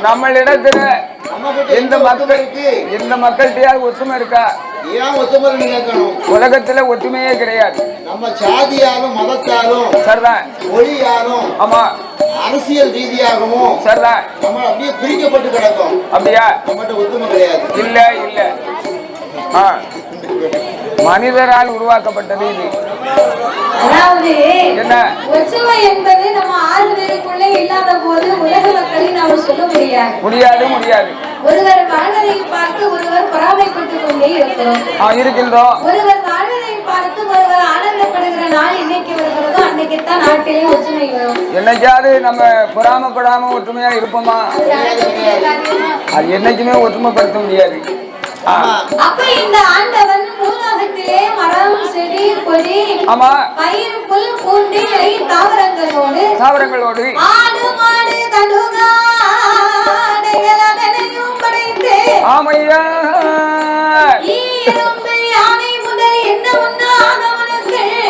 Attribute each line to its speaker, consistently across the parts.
Speaker 1: நம்மளிடத்துல இந்த மக்கள்கிட்டயாவது ஒற்றுமை இருக்கா? உலகத்துல ஒற்றுமையே கிடையாது.
Speaker 2: நம்ம சாதியாலும் மதத்தாலும்
Speaker 1: சரிதான்,
Speaker 2: மொழியாலும்
Speaker 1: ஆமா
Speaker 2: அரசியல் ரீதியாகவும்
Speaker 1: சரிதான்
Speaker 2: நம்ம அப்படியே பிரிக்கப்பட்டு கிடக்கும்.
Speaker 1: அப்படியா?
Speaker 2: நம்மகிட்ட ஒற்றுமை கிடையாது.
Speaker 1: இல்ல இல்ல, மனிதரால் உருவாக்கப்பட்டது இது.
Speaker 3: அதாவது
Speaker 1: என்ன
Speaker 3: ஒற்றுமை என்பது நம்ம 6 பேருக்குள்ளே இல்லாத போது உலக மக்களை நாம சொல்ல முடியாது.
Speaker 1: முடியாது.
Speaker 3: ஒருவர் வாழ்வதை பார்த்து ஒருவர் பொறாமைப்பட்டுக் கொண்டே
Speaker 1: இருக்கின்றோம்.
Speaker 3: ஒருவர் வாழ்வதை பார்த்து ஒருவர் ஆனந்தப்படுகிற நாள் என்னைக்கு வருகிறதோ அன்னைக்குத்தான் நாட்டிலே ஒற்றுமை வரும்.
Speaker 1: என்னைக்காவது நம்ம பொறாமப்படாம ஒற்றுமையா இருப்போமா? அது என்னைக்குமே ஒற்றுமைப்படுத்த முடியாது.
Speaker 3: அப்ப இந்த ஆண்டவன் பூலோகத்திலே மரம் செடி கொடி பயிர் புல் பூண்டு இலை தாவரங்களோடு ஆடு மாடு கழுகாடையும் படைத்து
Speaker 1: ஆமையா
Speaker 3: யானை முதல் என்ன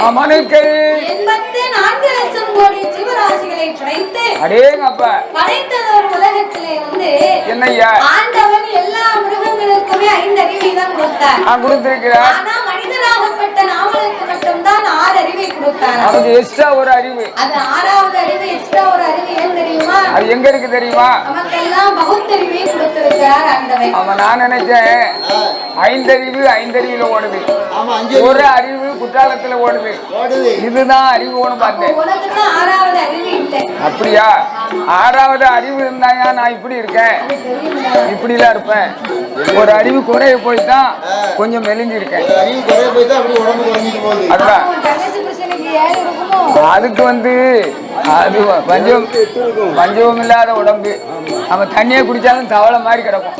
Speaker 1: அவனுக்கு
Speaker 3: 84 லட்சம் கோடி ஜீவராசிகளை படைத்து படைத்ததோர் உலகத்திலே
Speaker 1: என்னையா
Speaker 3: ஆண்டவன் எல்லா மிருகங்களுக்குமே 5 அறிவை தான் கொடுத்தார். ஆனா மனிதராகப்பட்ட நாமளுக்கு மட்டும்தான் 6 அறிவை கொடுத்தார்.
Speaker 1: அவனுக்கு எக்ஸ்ட்ரா ஒரு அறிவு.
Speaker 3: அது 6வது அறிவு, எக்ஸ்ட்ரா ஒரு அறிவு ஏன் தெரியுமா?
Speaker 1: அது எங்க இருக்கு தெரியுமா?
Speaker 3: நமக்கெல்லாம் பகுத்தறிவை கொடுத்திருக்கிறார் ஆண்டவன்.
Speaker 1: அவன் நான் நினைச்சேன் 5 அறிவுல ஓடுது, ஒரு அறிவு குற்றாலத்துல ஓடுது. இதுதான் அறிவு பார்த்தேன். அப்படியா? 6வது அறிவு இருந்தாயா நான் இப்படி இருக்கேன், இப்படி எல்லாம் இருப்பேன். ஒரு அறிவு குறைய போய்தான் கொஞ்சம் மெலிஞ்சிருக்கேன். அதுதான் அதுக்கு அது பஞ்சம் இல்லாத உடம்பு. நம்ம தண்ணியை குடிச்சாலும் தவளை மாதிரி கிடக்கும்.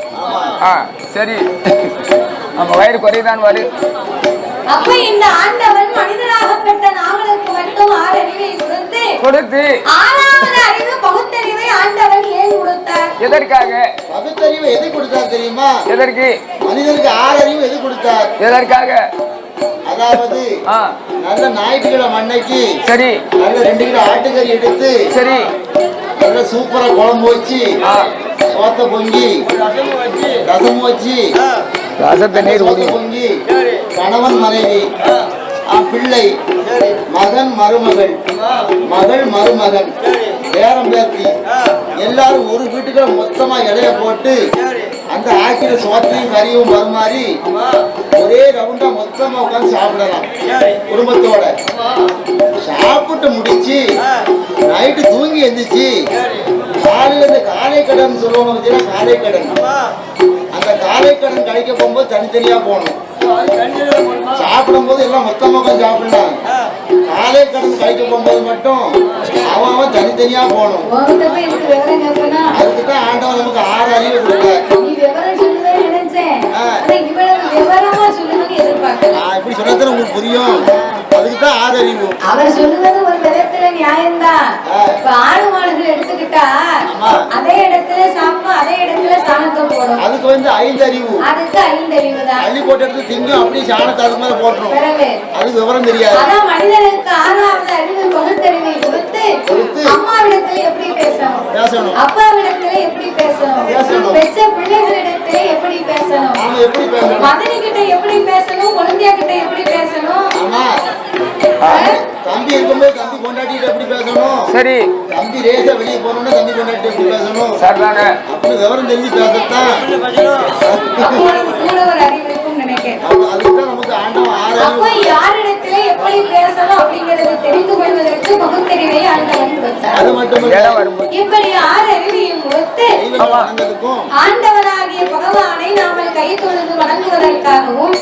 Speaker 1: சரி, நம்ம வயிறு குறைதான் வரு.
Speaker 3: அப்ப இந்த ஆண்டவன் மனிதராகப்பட்ட நாமளுக்கு மட்டும் 6 அறிவை கொடுத்து 6வது அறிவு பகுத்தறிவை ஆண்டவன் ஏன் கொடுத்தார்?
Speaker 1: எதற்காக?
Speaker 2: பகுத்தறிவை எதை கொடுத்தார் தெரியுமா?
Speaker 1: எதற்கு?
Speaker 2: மனிதனுக்கு 6 அறிவு எது கொடுத்தார்?
Speaker 1: எதற்காக?
Speaker 2: அதாவது நல்ல ஞாயிற்றுக்கிழமை அன்னைக்கு
Speaker 1: சரி
Speaker 2: நல்ல 2 கிலோ ஆட்டுக்கறி எடுத்து
Speaker 1: சரி
Speaker 2: நல்ல சூப்பரா குழம்பு வச்சு சோத்த பொங்கி ரசம் வச்சு
Speaker 1: ரசத்தை நீர்
Speaker 2: பொங்கி கணவன் மனைவி பிள்ளை மகன் மருமகள் மகள் மருமகன் பேரம் பேத்தி எல்லாரும் ஒரு வீட்டுக்குள்ள மொத்தமா இலைய போட்டு அந்த ஆக்கிற சோத்தையும் கறியும் வருமாறி ஒரே ரவுண்டா மொத்தமா உட்காந்து சாப்பிடலாம் குடும்பத்தோட. சாப்பிட்டு முடிச்சு நைட்டு தூங்கி எந்திரிச்சு காலையில இந்த காலை கடன் சொல்லுவாங்க பார்த்தீங்கன்னா, காலை கடன். அந்த காலை கடன் கழிக்க போகும்போது தனித்தனியா போகணும். சாப்பிடும் போது எல்லாம் மொத்தமா உட்காந்து சாப்பிடலாம். காலை கடன் கழிக்க போகும்போது மட்டும் அவன் தனித்தனியா போகணும். அதுக்குதான் ஆண்டவன் நமக்கு 6 அறிவு கொடுத்தார். இப்படி சொன்னது உங்களுக்கு புரியும். அதுக்குதான் 6 அறிவு.
Speaker 3: அவர் சொல்லுவது ஒரு விதத்துல நியாயம்தான். இப்ப ஆடு மாடுகள் எடுத்துக்கிட்டா அதே இடத்துல சாப்பிடும், அதே இடத்துல சாணத்தை போடும்.
Speaker 2: அதுக்கு 5 அறிவு.
Speaker 3: அதுக்கு 5 அறிவு தான்.
Speaker 2: அள்ளி போட்டு எடுத்து திங்கும், அப்படியே சாணத்தை அதுக்கு மேல போட்டுரும். அதுக்கு விவரம் தெரியாது.
Speaker 3: ஆனா மனிதனுக்கு 6வது அறிவு பகுத்தறிவை கொடுத்து அம்மாவிடத்துல எப்படி பேசணும், அப்பாவிடத்துல எப்படி பேசணும், பெற்ற பிள்ளைகளிடத்துல எப்படி பேசணும், மதனி கிட்ட எப்படி பேசணும், குழந்தையா கிட்ட எப்படி பேசணும்,
Speaker 2: தம்பி இருக்கும்போது தம்பி கொண்டாட்டிட்டு எப்படி பேசணும்,
Speaker 1: சரி
Speaker 2: தம்பி ரேசா வெளியே போனோம்னா தம்பி கொண்டாட்டி எப்படி பேசணும்,
Speaker 1: சரிதானே?
Speaker 2: அப்படி விவரம் தெரிஞ்சு பேசத்தான் அதுதான் நமக்கு ஆண்டவன் 6 அறிவு.
Speaker 3: யாரிடத்துல எப்படி பேசணும் அப்படிங்கறது தெரிந்து கொள்வதற்கு பகுத்தறிவை ஆண்டவன் கொடுத்தார்.
Speaker 2: அது மட்டும்
Speaker 3: இப்படி 6 அறிவையும் கொடுத்து ஆண்டவனாகிய பகவானை நாமல் கை தொழுது வணங்குவதற்காகவும்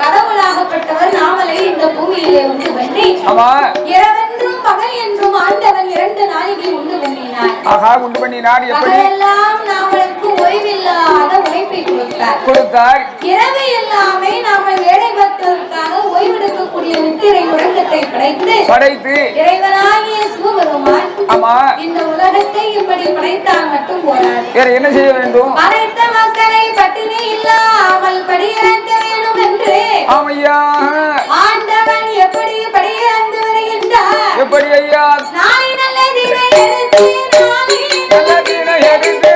Speaker 3: கடவுளாகப்பட்டவர் நாமலை இந்த பூமியிலே உண்டு பண்ணி இரவென்றும் பகல் என்றும் ஆண்டவன் 2 நாளிகை உண்டு பண்ணினார். எல்லாம் நாமளுக்கு ஓய்வில்லாத உழைப்பை கொடுத்தார். இரவு எல்லாமே நாமல் வேலை பார்த்ததற்காக ஓய்வெடுக்கக்கூடிய நித்திரை உறக்கத்தை படைத்து இறைவனாகிய சிவபெருமான் இந்த உலகத்தை இப்படி படைத்தால் மட்டும் போராது,
Speaker 1: என்ன செய்ய வேண்டும்?
Speaker 3: படைத்த மக்களை பட்டினி இல்லாமல் படியிறக்க வேண்டும் என்று ஆண்டவன் எப்படி படியிறந்து வருகின்றார்?
Speaker 1: எப்படி ஐயா?
Speaker 3: நாளை நல்ல தீனை எடுத்து
Speaker 1: நல்ல தீனை எடுத்து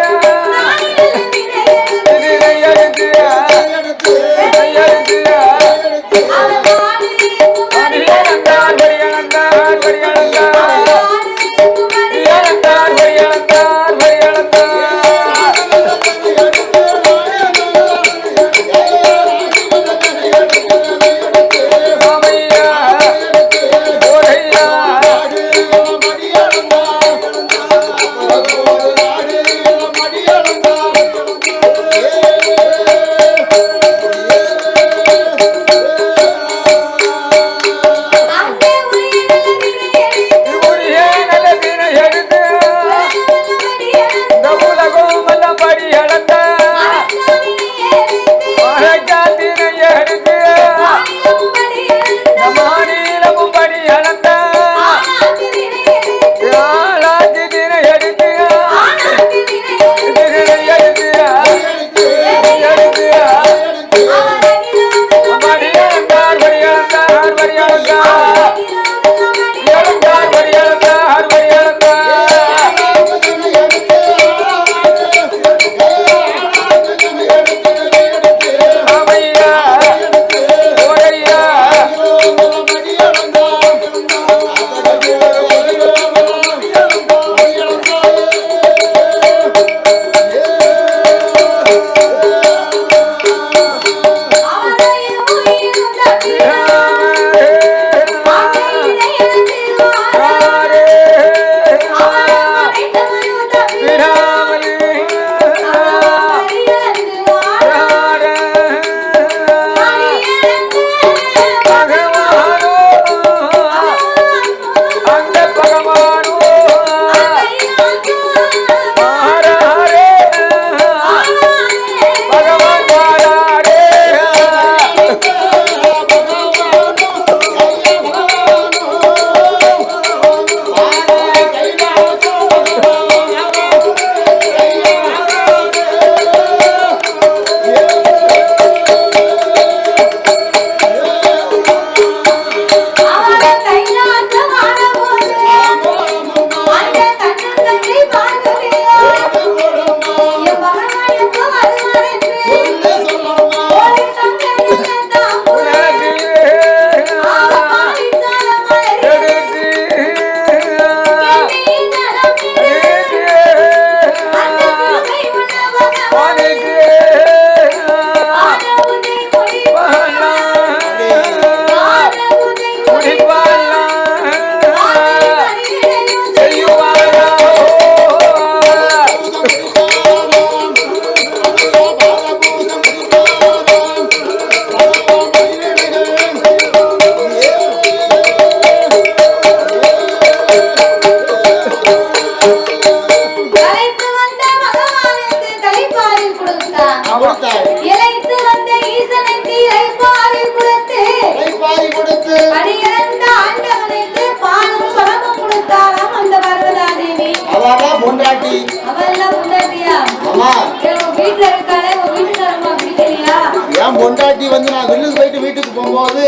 Speaker 2: என் பொண்டாட்டி வந்து நான் வில்லுக்கு போயிட்டு வீட்டுக்கு போகும்போது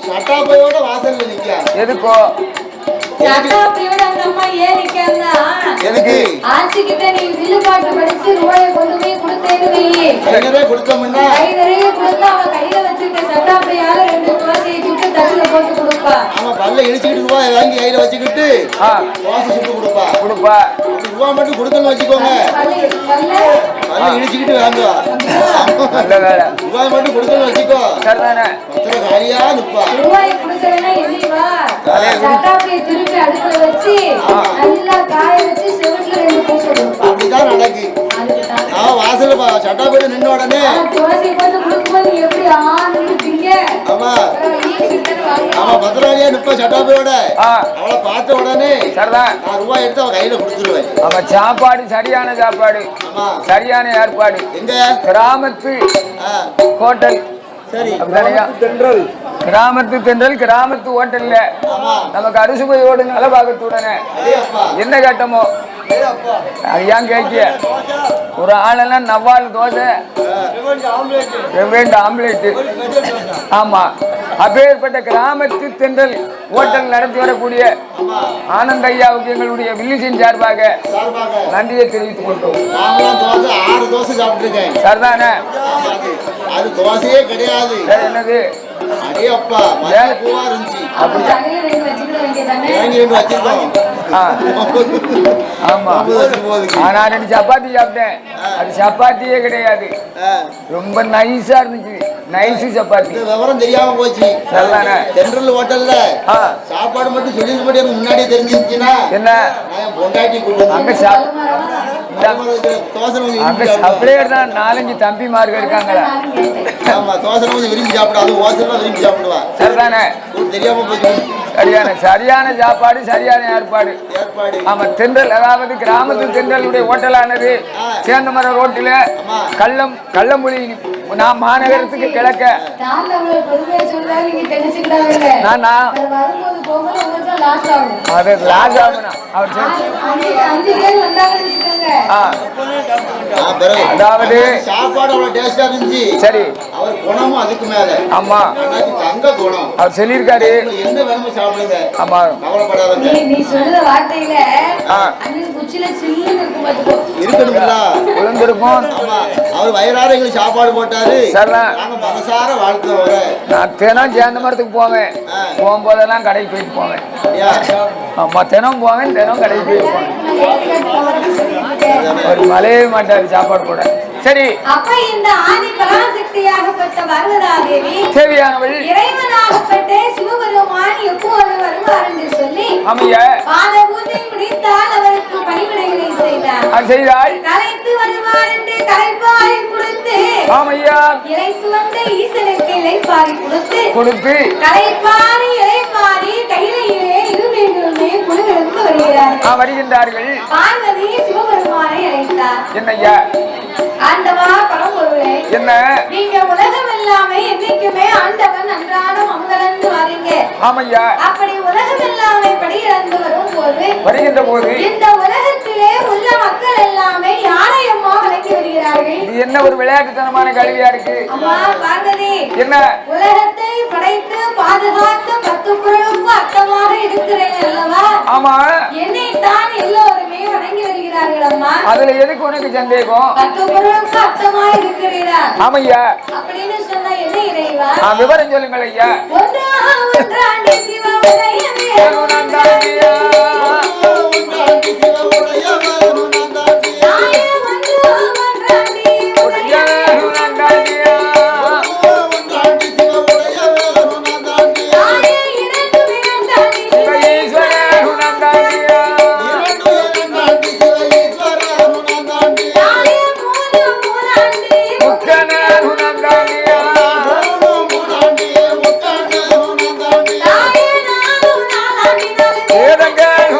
Speaker 2: சட்டாப்பையோட வாசல்ல நிக்க.
Speaker 1: எதுக்கோ
Speaker 3: சட்டாப்பையோட அந்த அம்மா ஏன் நிக்கன்னா
Speaker 2: எதுக்கு
Speaker 3: ஆச்சிக்கிட்ட நீ வில்லு பாட்டு படிச்சு ரூபாயை கொண்டு போய் கொடுத்தேன்னு வையே.
Speaker 2: கை நிறைய கொடுத்தோம்னா
Speaker 3: கை நிறைய கொடுத்தா அவ கையில வச்சுக்கிட்ட சட்டாப்பையால 2 தோசையை சுட்டு தட்டுல போட்டு கொடுப்பா.
Speaker 2: ஆமா பல்ல இடிச்சுக்கிட்டு ரூபாய் வாங்கி கையில வச்சுக்கிட்டு தோசை சுட்டு கொடுப்பா. ரூபா மட்டும் கொடுக்கணும் வச்சுக்கோங்க. பல்ல இடிச்சுக்கிட்டு வாங்குவா. ரூபாய் மட்டும் கொடுக்கணும் வச்சுக்கோ. காலியா நிப்பா. ரூபாய் கொடுக்கறேன்னா எதிவா சட்டாப்பையை திருப்பி அடுப்புல வச்சு நல்லா காய வச்சு செவுத்துல 2 தோசை கொடுப்பா. அப்படிதான் நடக்கு. நான் வாசல்ல சட்டாப்பையில நின்ன உடனே தோசை போட்டு கொடுக்கும்போது எப்படி ஆனிருப்பீங்க. ஆமா ஆமா பத்திராளியா நிப்ப சட்டாப்பையோட அவளை பார்த்த உடனே நான் ரூபாய் எடுத்து அவ கையில கொடுத்துருவேன்.
Speaker 1: அவ சாப்பாடு சரியான சாப்பாடு, சரியான ஏற்பாடு.
Speaker 2: எங்க
Speaker 1: கிராமத்து ஹோட்டல்.
Speaker 2: சரி
Speaker 1: கிராமத்து தென்றல் கிராமத்து ஹோட்டல்ல நமக்கு அறுசுவையோடு நலபாகத்துடனே என்ன கேட்டமோ அது ஏன் கேட்கிய ஒரு ஆளெல்லாம் நவ்வால் தோசை 2 ஆம்லேட்டு. ஆமா அப்பேற்பட்ட கிராமத்து தென்றல் ஹோட்டல் நடத்தி வரக்கூடிய ஆனந்த ஐயாவுக்கு எங்களுடைய வில்லிசின் சார்பாக நன்றியை தெரிவித்துக் கொண்டோம். சரிதானே?
Speaker 2: அது தோசையே கிடையாது.
Speaker 1: என்னது சப்பாத்தி சாப்பிட்டேன். அது சப்பாத்தியே கிடையாது, ரொம்ப நைஸா இருந்துச்சு. நைஸ் சப்பாத்தி.
Speaker 2: விவரம் தெரியாம போச்சு. சென்ட்ரல் ஹோட்டல்ல சாப்பாடு மட்டும் சொல்லி முன்னாடியே தெரிஞ்சிருச்சுன்னா
Speaker 1: என்ன
Speaker 2: பொண்டாட்டி
Speaker 1: அப்படியே 4-5 தம்பிமார்கள் இருக்காங்களா?
Speaker 2: விரும்பி சாப்பிடாது. விரும்பி சாப்பிடுவா.
Speaker 1: சரிதானே?
Speaker 2: தெரியாம போச்சு.
Speaker 1: சரியான சாப்பாடு, சரியான ஏற்பாடு. ஆமா தென்றல், அதாவது கிராமத்து தென்றலுடைய ஹோட்டலானது சேந்தமர ரோட்டில கள்ளம்புலி நான் மாநகரத்துக்கு கிழக்க
Speaker 2: அதாவது சாப்பாடு சரி அவர் குணமும் அதுக்கு மேல. ஆமா தங்க குணம்
Speaker 1: அவர் சொல்லியிருக்காரு.
Speaker 2: என்ன வேணுமோ சாப்பிடுங்க.
Speaker 1: ஆமா
Speaker 2: கவலைப்படாத.
Speaker 3: நீ சொல்ற வார்த்தையில குச்சில சில்லுன்னு
Speaker 2: இருக்கணும்ல
Speaker 1: விழுந்திருக்கும்.
Speaker 2: அவர் வயிறார எங்களுக்கு சாப்பாடு போட்டாரு. நாங்க மனசார வாழ்க்கை.
Speaker 1: நான் தினம் சேர்ந்த மரத்துக்கு போவேன். போகும்போதெல்லாம் கடைக்கு போயிட்டு போவேன். ஆமா தினம் போவேன், தினம் கடைக்கு போயிட்டு போவேன். ஒரு மலையே மாட்டாரு சாப்பாடு போட. சரி
Speaker 3: அப்ப இந்த ஆதி பராசக்தியாகப்பட்ட பர்வதாதேவி
Speaker 1: தேவியானவள்
Speaker 3: இறைவனாகப்பட்ட சிவபெருமான் எப்போது வருவார் என்று சொல்லி
Speaker 1: ஆமையா
Speaker 3: பாதபூஜை முடித்தால் அவருக்கு பணிவிடைகளை செய்தார்.
Speaker 1: செய்தாள்.
Speaker 3: கலைத்து வருவார் என்று கலைப்பாரி கொடுத்து
Speaker 1: ஆமையா
Speaker 3: இறைத்து வந்த ஈசனுக்கு இலைப்பாரி கொடுத்து கலைப்பாரி இலைப்பாரி கையிலேயே இருமைகளுமே குழுவிருந்து
Speaker 1: வருகின்றார்கள்.
Speaker 3: பார்வதி சிவபெருமானை அழைத்தார்.
Speaker 1: என்னையா
Speaker 3: ஆண்டவா பரம்பொருளே,
Speaker 1: என்ன
Speaker 3: நீங்க உலகம் எல்லாமே என்னைக்குமே ஆண்டவன் அன்றாட மங்களந்து வரீங்க.
Speaker 1: ஆமையா
Speaker 3: அப்படி உலகம் எல்லாமே படியிழந்து
Speaker 1: வருகின்ற போது
Speaker 3: இந்த உலகத்திலே உள்ள மக்கள் எல்லாமே யாரை அம்மா வணங்கி வருகிறார்கள்.
Speaker 1: இது என்ன ஒரு விளையாட்டுத்தனமான கல்வியா இருக்கு.
Speaker 3: அம்மா பார்வதி,
Speaker 1: என்ன
Speaker 3: உலகத்தை படைத்து பாதுகாத்து 10 பொருளுக்கு அர்த்தமாக இருக்கிறேன் அல்லவா?
Speaker 1: ஆமா,
Speaker 3: என்னை தான் எல்லோருமே வணங்கி வருகிறார்கள் அம்மா.
Speaker 1: அதுல எதுக்கு உனக்கு சந்தேகம்?
Speaker 3: 10 பொருளுக்கு அர்த்தமா இருக்கிறீரா?
Speaker 1: ஆமையா
Speaker 3: அப்படின்னு சொன்னா என்ன இறைவா?
Speaker 1: விவரம் சொல்லுங்கள் ஐயா.
Speaker 3: ஒன்றாண்டி சிவனுடையவே
Speaker 1: வேதங்கள்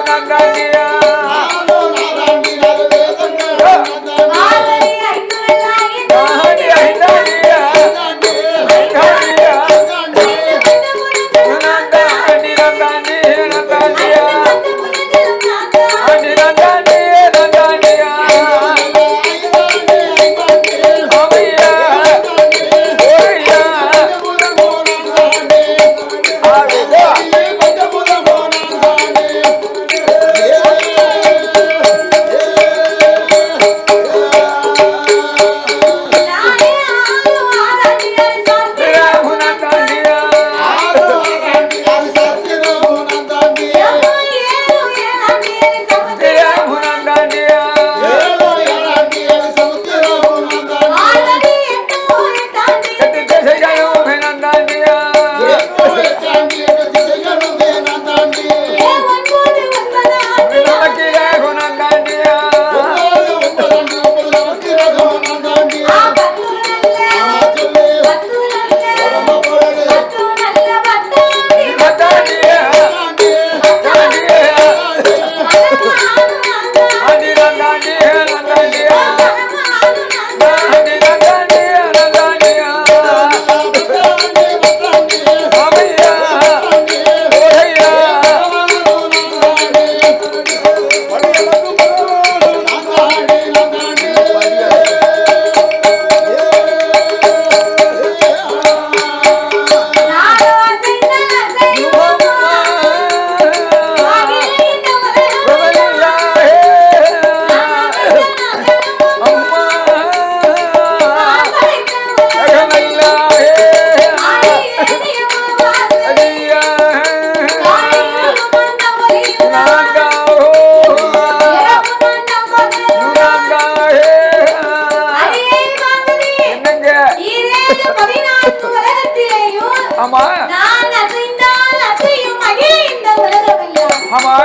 Speaker 3: ஏழு 14 உலகத்திலேயும்
Speaker 1: ஆமா
Speaker 3: நான் அசைந்தால் அசையும் அகில இந்த உலகம் எல்லாம்.
Speaker 1: ஆமா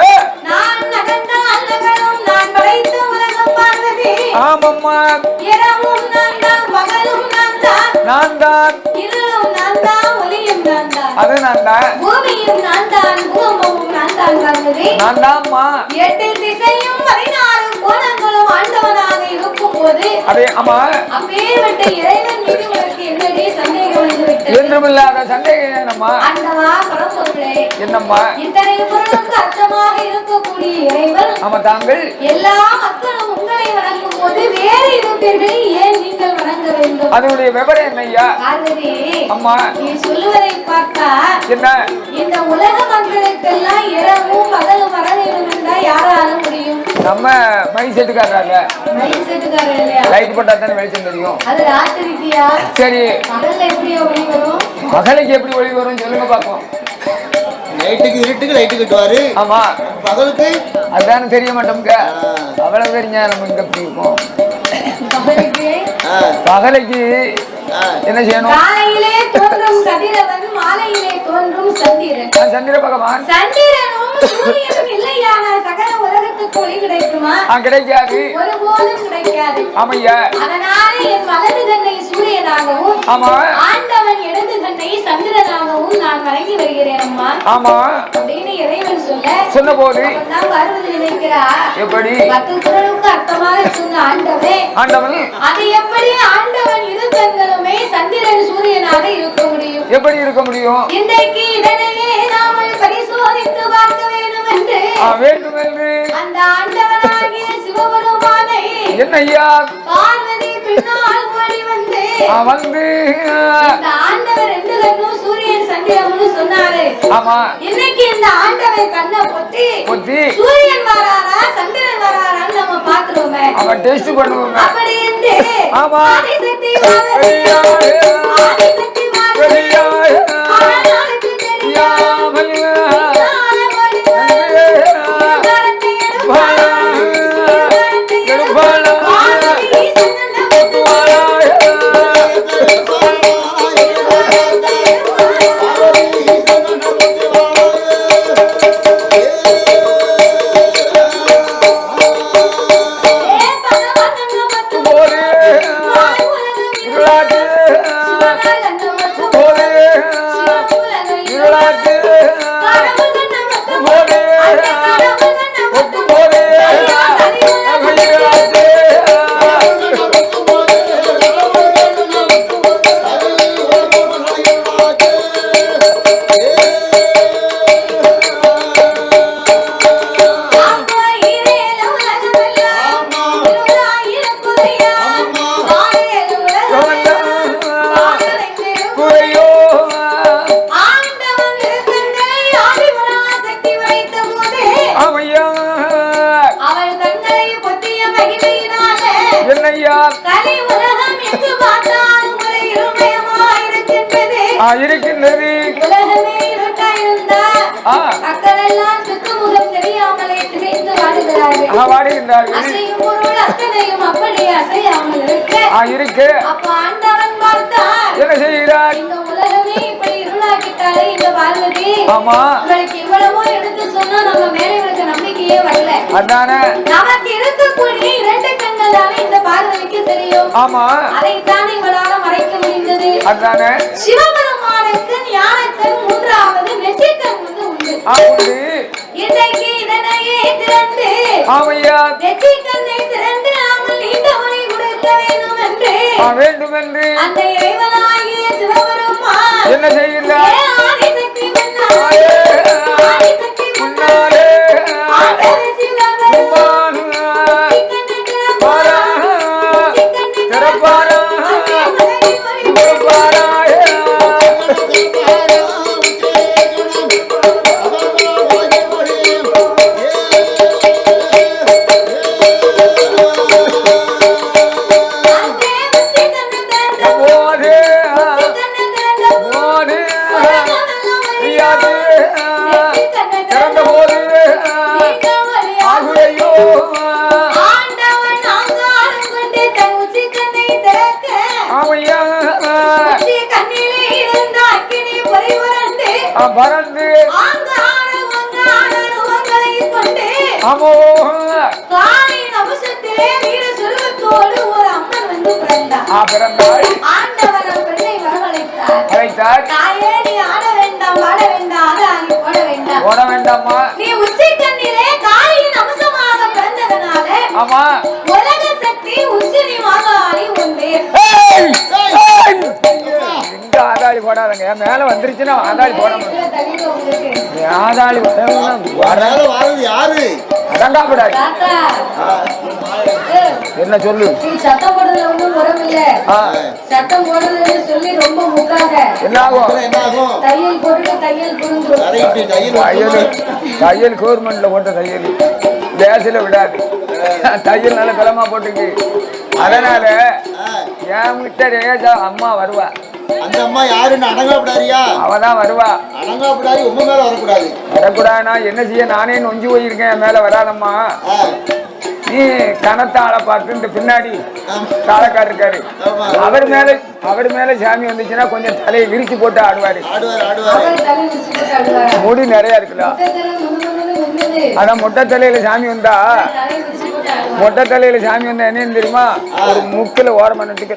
Speaker 3: நான் நகர்ந்தால் நகரும் நான் படைத்த உலகம் பார்வதி.
Speaker 1: ஆமம்மா
Speaker 3: இரவும் நான் தான் பகலும் நான் தான் இருளும் நான் தான் ஒளியும் நான் தான்
Speaker 1: அது நான் தான்
Speaker 3: பூமியும் நான் தான் பூமமும் நான் தான் பார்வதி.
Speaker 1: நான் தான்மா
Speaker 3: 8 திசையும் 16 கோணங்களும் ஆண்டவனாக இருக்கும் போது
Speaker 1: அதே ஆமா
Speaker 3: அப்பேற்பட்ட இறைவன் மீது உனக்கு என்னடி சந்தேகம் வந்துவிட்டது?
Speaker 1: என்றுமில்லாத சந்தேகம் என்னம்மா
Speaker 3: ஆண்டவா பரம்பொருளே,
Speaker 1: என்னம்மா
Speaker 3: இத்தனை பொருளுக்கு அர்த்தமாக இருக்கக்கூடிய இறைவன்
Speaker 1: ஆமா தாங்கள்
Speaker 3: எல்லா மக்களும் உங்களை வணங்கும் போது வேறு இருப்பீர்கள் ஏன் நீங்கள் வணங்க வேண்டும்?
Speaker 1: அதனுடைய விவரம் என்னய்யா
Speaker 3: பார்வதி,
Speaker 1: அம்மா
Speaker 3: நீ சொல்லுவதை பார்த்தா
Speaker 1: என்ன
Speaker 3: இந்த உலக மக்களுக்கெல்லாம் இரவும் பகலும் வர வேண்டும் என்றால் யாராலும் முடியும்?
Speaker 1: நம்ம மைண்ட் செட்டுக்காரங்க
Speaker 3: மைண்ட் செட்டுக்காரர் இல்லையா?
Speaker 1: லைட் போட்டா தானே வெளிச்சம் தெரியும்.
Speaker 3: அது ராத்திரிக்கியா?
Speaker 1: சரி
Speaker 3: பகல்ல எப்படி ஒளி வரும்?
Speaker 1: பகலுக்கு எப்படி ஒளி வரும் சொல்லுங்க பாப்போம்.
Speaker 2: நைட்டுக்கு இருட்டுக்கு லைட்டு கட்டுவாரு,
Speaker 1: ஆமா
Speaker 2: பகலுக்கு
Speaker 1: அதுதானே தெரிய மாட்டோம்ங்க. அவ்வளவு தெரிஞ்சா நம்ம இங்க எப்படி இருக்கும்?
Speaker 3: பகலுக்கு
Speaker 1: பகலுக்கு என்ன செய்யணும்?
Speaker 3: காலையிலே தோன்றும் கதிரவன், மாலையிலே தோன்றும் சந்திரன்.
Speaker 1: சந்திர பகவான்
Speaker 3: சந்திரனும் சூரியனும் இல்லையான சகல உலகத்துக்கு ஒளி கிடைக்குமா?
Speaker 1: கிடைக்காது,
Speaker 3: ஒருபோதும் கிடைக்காது.
Speaker 1: ஆமையா
Speaker 3: அதனால என் வலது கண்ணை சூரியனாகவும்
Speaker 1: ஆமா
Speaker 3: ஆண்டவன் இடது கண்ணை சந்திரனாகவும் நான் வணங்கி வருகிறேன் அம்மா
Speaker 1: ஆமா
Speaker 3: அப்படின்னு இறைவன்
Speaker 1: சொன்ன போது
Speaker 3: அப்பதான் பார்வதி நினைக்கிறா,
Speaker 1: எப்படி
Speaker 3: 10 குறளுக்கு அர்த்தமாக சொன்ன
Speaker 1: ஆண்டவன்
Speaker 3: அது எப்படி ஆண்டவன் இரு கண்களுமே சந்திரன் சூரியனாக இருக்க முடியும்?
Speaker 1: எப்படி இருக்க முடியும்?
Speaker 3: இன்றைக்கு இதனையே நாமல் பரிசோதித்து பார்க்க வேண்டும் என்று அந்த ஆண்டவனாகிய சிவபெருமானை
Speaker 1: என்னய்யா
Speaker 3: பார்வதி பின்னால் ஓடி வந்து இந்த ஆண்டவர் 2 கண்ணும் சூரியன் சந்திரன்னு சொன்னாரு.
Speaker 1: ஆமா
Speaker 3: இன்னைக்கு இந்த ஆண்டவன் கண்ணை பொத்தி சூரியன் வராரா சந்திரன் வராரான்னு நம்ம பாக்குறோமே,
Speaker 1: அவன் டெஸ்ட் பண்ணுவோம்.
Speaker 3: அப்படி என்று
Speaker 1: ஆமா
Speaker 3: ஆதிசக்தி பார்வதி ஆதிசக்தி பார்வதி ஆனாலுக்கு தெரியாமல்
Speaker 1: இருக்கின்றது.
Speaker 3: உலகமே இருட்டாயிருந்தா மக்களெல்லாம் சுத்தமுகம் தெரியாமலே திகைத்து வாடுகிறார்கள். அசையும் பொருள் அத்தனையும் அப்படி அசையாமல் இருக்கு. அப்ப ஆண்டவன் பார்த்தார்,
Speaker 1: என்ன செய்கிறார்?
Speaker 3: இந்த உலகமே இப்படி இருளாக்கிட்டாலே இந்த பார்வதி உங்களுக்கு இவ்வளவோ எடுத்து சொன்னா நம்ம மேலே இருக்க நம்பிக்கையே வரல.
Speaker 1: அதானே
Speaker 3: நமக்கு இருக்கக்கூடிய 2 கண்கள் தானே இந்த பார்வதிக்கு தெரியும். அதைத்தானே இவளால மறைக்க முடிந்தது.
Speaker 1: அதானே
Speaker 3: சிவபெருமானுக்கு ஞானக்கண் 3வது நெற்றிக்கண் உண்டு. இன்றைக்கு இதனையே திறந்து நெற்றிக்கண்ணை திறந்து நாங்கள் நீண்ட ஒளி கொடுக்க வேண்டும் என்று அந்த இறைவனாகிய சிவபெருமான்
Speaker 1: என்ன செய்கிறார்?
Speaker 3: ஆதிசக்தி முன்னாலே ஆண்டவர் சிவபெருமான்
Speaker 1: போதே பறந்து அமோ
Speaker 3: காயின் அம்சத்திலே வீர சுருவத்தோடு ஒரு அம்மன் வந்து
Speaker 1: பிறந்தாள்.
Speaker 3: ஆண்டவர் பெண்ணை வரவழைத்தார்.
Speaker 1: அழைத்தார்.
Speaker 3: தாயே நீ ஆட வேண்டாம், வாட வேண்டாம், ஆட ஓட வேண்டாம்.
Speaker 1: ஓட வேண்டாமா?
Speaker 3: நீ உச்சி கண்ணிலே காயின் அம்சமாக பிறந்ததனால
Speaker 1: ஆமா
Speaker 3: உலக சக்தி உச்சினி மாதாளி உண்டு.
Speaker 1: இங்க ஆதாளி போடாதங்க, மேல வந்துருச்சுன்னா ஆதாளி போட ஆதாளி
Speaker 2: யாரு
Speaker 1: அடங்காப்படாது. என்ன சொல்லு?
Speaker 3: நீ சத்தம் போடுறதுல ஒண்ணும் உறவில்லை. சத்தம் போடுறதுன்னு சொல்லி ரொம்ப முக்காக
Speaker 1: என்ன ஆகும்?
Speaker 3: தையல் போட்டு தையல் புரிஞ்சிடும்.
Speaker 1: தையல் கவர்மெண்ட்ல போட்ட தையல் லேசில விடாது. தையல் நல்ல பலமா போட்டுக்கு. அதனால என் கிட்ட ரேஜா அம்மா வருவா.
Speaker 2: அந்த அம்மா யாருன்னு அடங்கப்படாரியா?
Speaker 1: அவதான் வருவா.
Speaker 2: அடங்கப்படாது, உங்க மேல வரக்கூடாது.
Speaker 1: வரக்கூடாதுன்னா என்ன செய்ய? நானே நொஞ்சி போயிருக்கேன். என் மேல வராதம்மா. நீ கனத்த ஆளை பார்த்து பின்னாடி காலக்கார் இருக்காரு, அவர் மேல சாமி வந்துச்சுன்னா கொஞ்சம் தலையை விரிச்சு போட்டு ஆடுவாரு. முடி நிறைய இருக்குல்ல, அதான் மொட்டை தலையில சாமி வந்தா என்னன்னு தெரியுமா? ஒரு முக்கில ஓரம் பண்ணிட்டு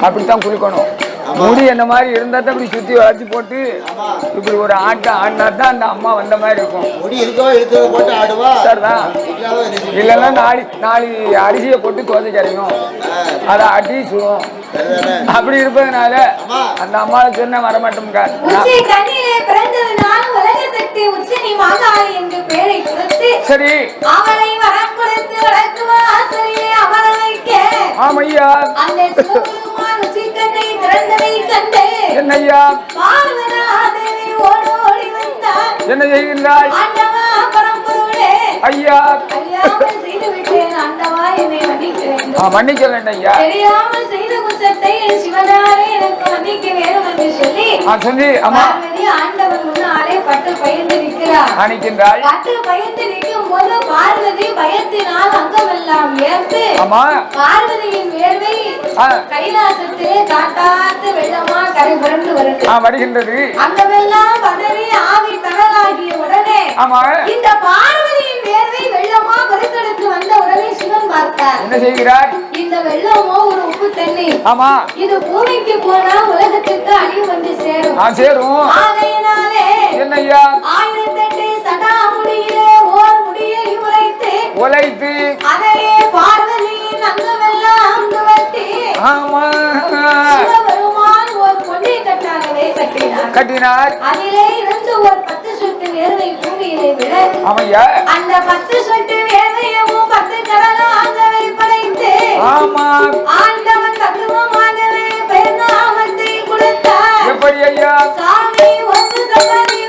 Speaker 1: அப்படித்தான் குளிக்கணும். முடி என்ன மாதிரி இருந்தா தான் இப்படி சுத்தி வளைச்சு போட்டு இப்படி ஒரு ஆட்டம் ஆடினா தான் அந்த அம்மா வந்த மாதிரி இருக்கும். சரிதான். இல்லைன்னா நாளை அரிசியை போட்டு தோசை கரையும், அதை அடி சுடும். அப்படி இருப்பதுனால அந்த அம்மாவை சொன்ன வரமாட்டோம்க்கா. சரி ஆமையா என்னையா என்ன செய்கின்றாள்? ஐயா மன்னிக்க வேண்டும் ஐயா. சொல்லி அம்மா அணிக்கின்றாள்.
Speaker 3: பார்வதி பயத்தினால் அங்கமெல்லாம் ஏற்று பார்வதியின் வேர்வை கைலாசத்திலே காட்டாத்து வெள்ளமா கரை புரண்டு
Speaker 1: வருகின்றது.
Speaker 3: அங்கமெல்லாம் பதறி ஆவி தடலாகிய உடனே இந்த பார்வதியின் வேர்வை வெள்ளமா பெருக்கெடுத்து வந்த உடனே சிவன் பார்த்தார்.
Speaker 1: என்ன செய்கிறார்?
Speaker 3: இந்த வெள்ளமோ ஒரு உப்பு தண்ணி. இது பூமிக்கு போனா உலகத்துக்கு அழிவு வந்து சேரும். ஆகையினாலே
Speaker 1: என்னையா
Speaker 3: 1008 சடாமுடியிலே ஓர் முடியை உழைத்து அதையே பார்வதியின் அங்கமெல்லாம் துவட்டி சிவபெருமான் ஒரு பொன்னை கட்டாகவே கட்டினார். அதிலே இருந்து ஒரு 10 சொட்டு வேர்வை பூமியிலே விழ அந்த 10 சொட்டு வேர்வையவும் 10 கடலாகவே படைத்து ஆண்டவன் தத்துவமாகவே பெருநாமத்தை கொடுத்தார்.
Speaker 1: எப்படி ஐயா?
Speaker 3: சாமி ஒன்று சமாதி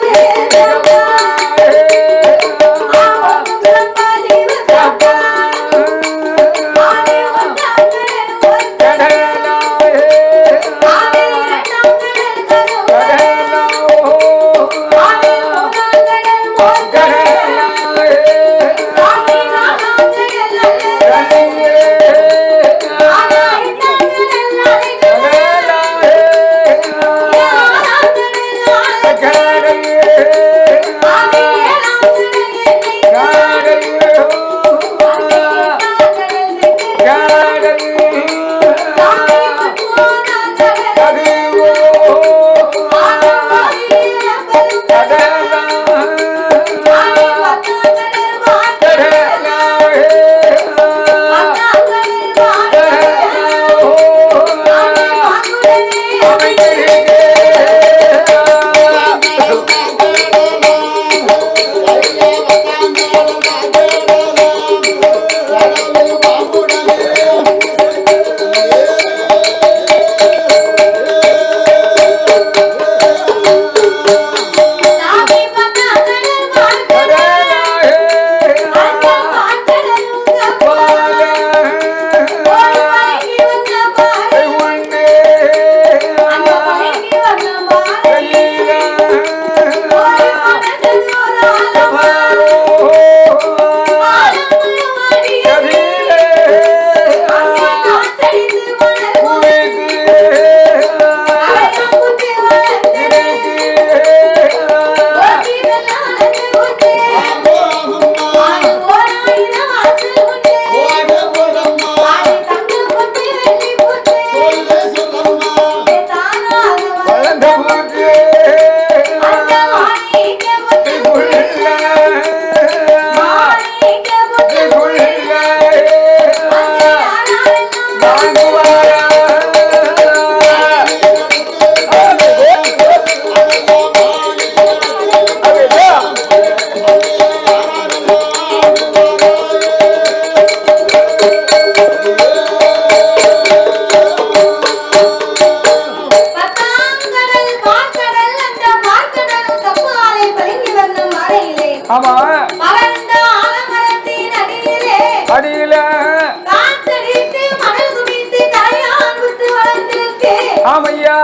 Speaker 1: ஆமையா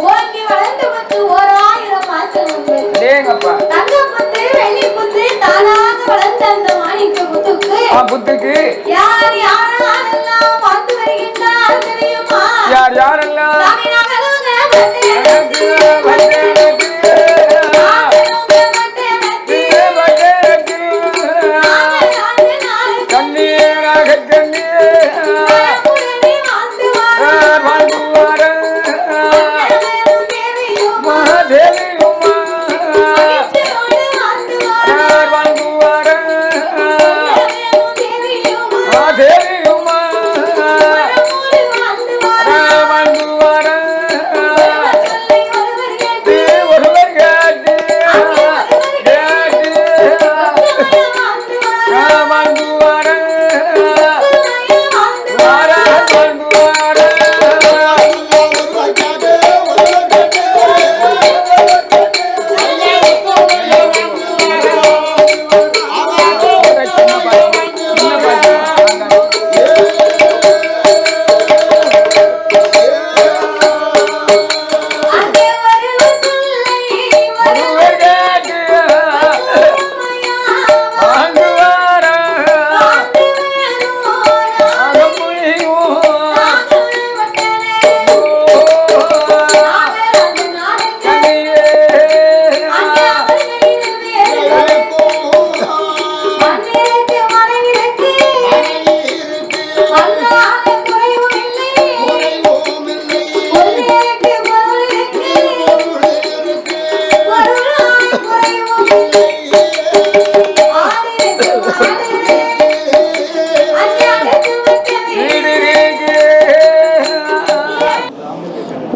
Speaker 3: ஓங்கி வளர்ந்து முத்து ஓராயிரம் மாசம் உண்டு
Speaker 1: டேங்கப்பா
Speaker 3: தங்க முத்து வெள்ளி முத்து தானாக வளர்ந்த அந்த மாணிக்க முத்துக்கு
Speaker 1: புத்துக்கு
Speaker 3: யார் யாரெல்லாம் வாழ்ந்து வருகின்றார் தெரியுமா?
Speaker 1: யார் யாரெல்லாம்
Speaker 3: சாமி நகருங்க வந்தேனக்கு,
Speaker 1: கண்ணீராக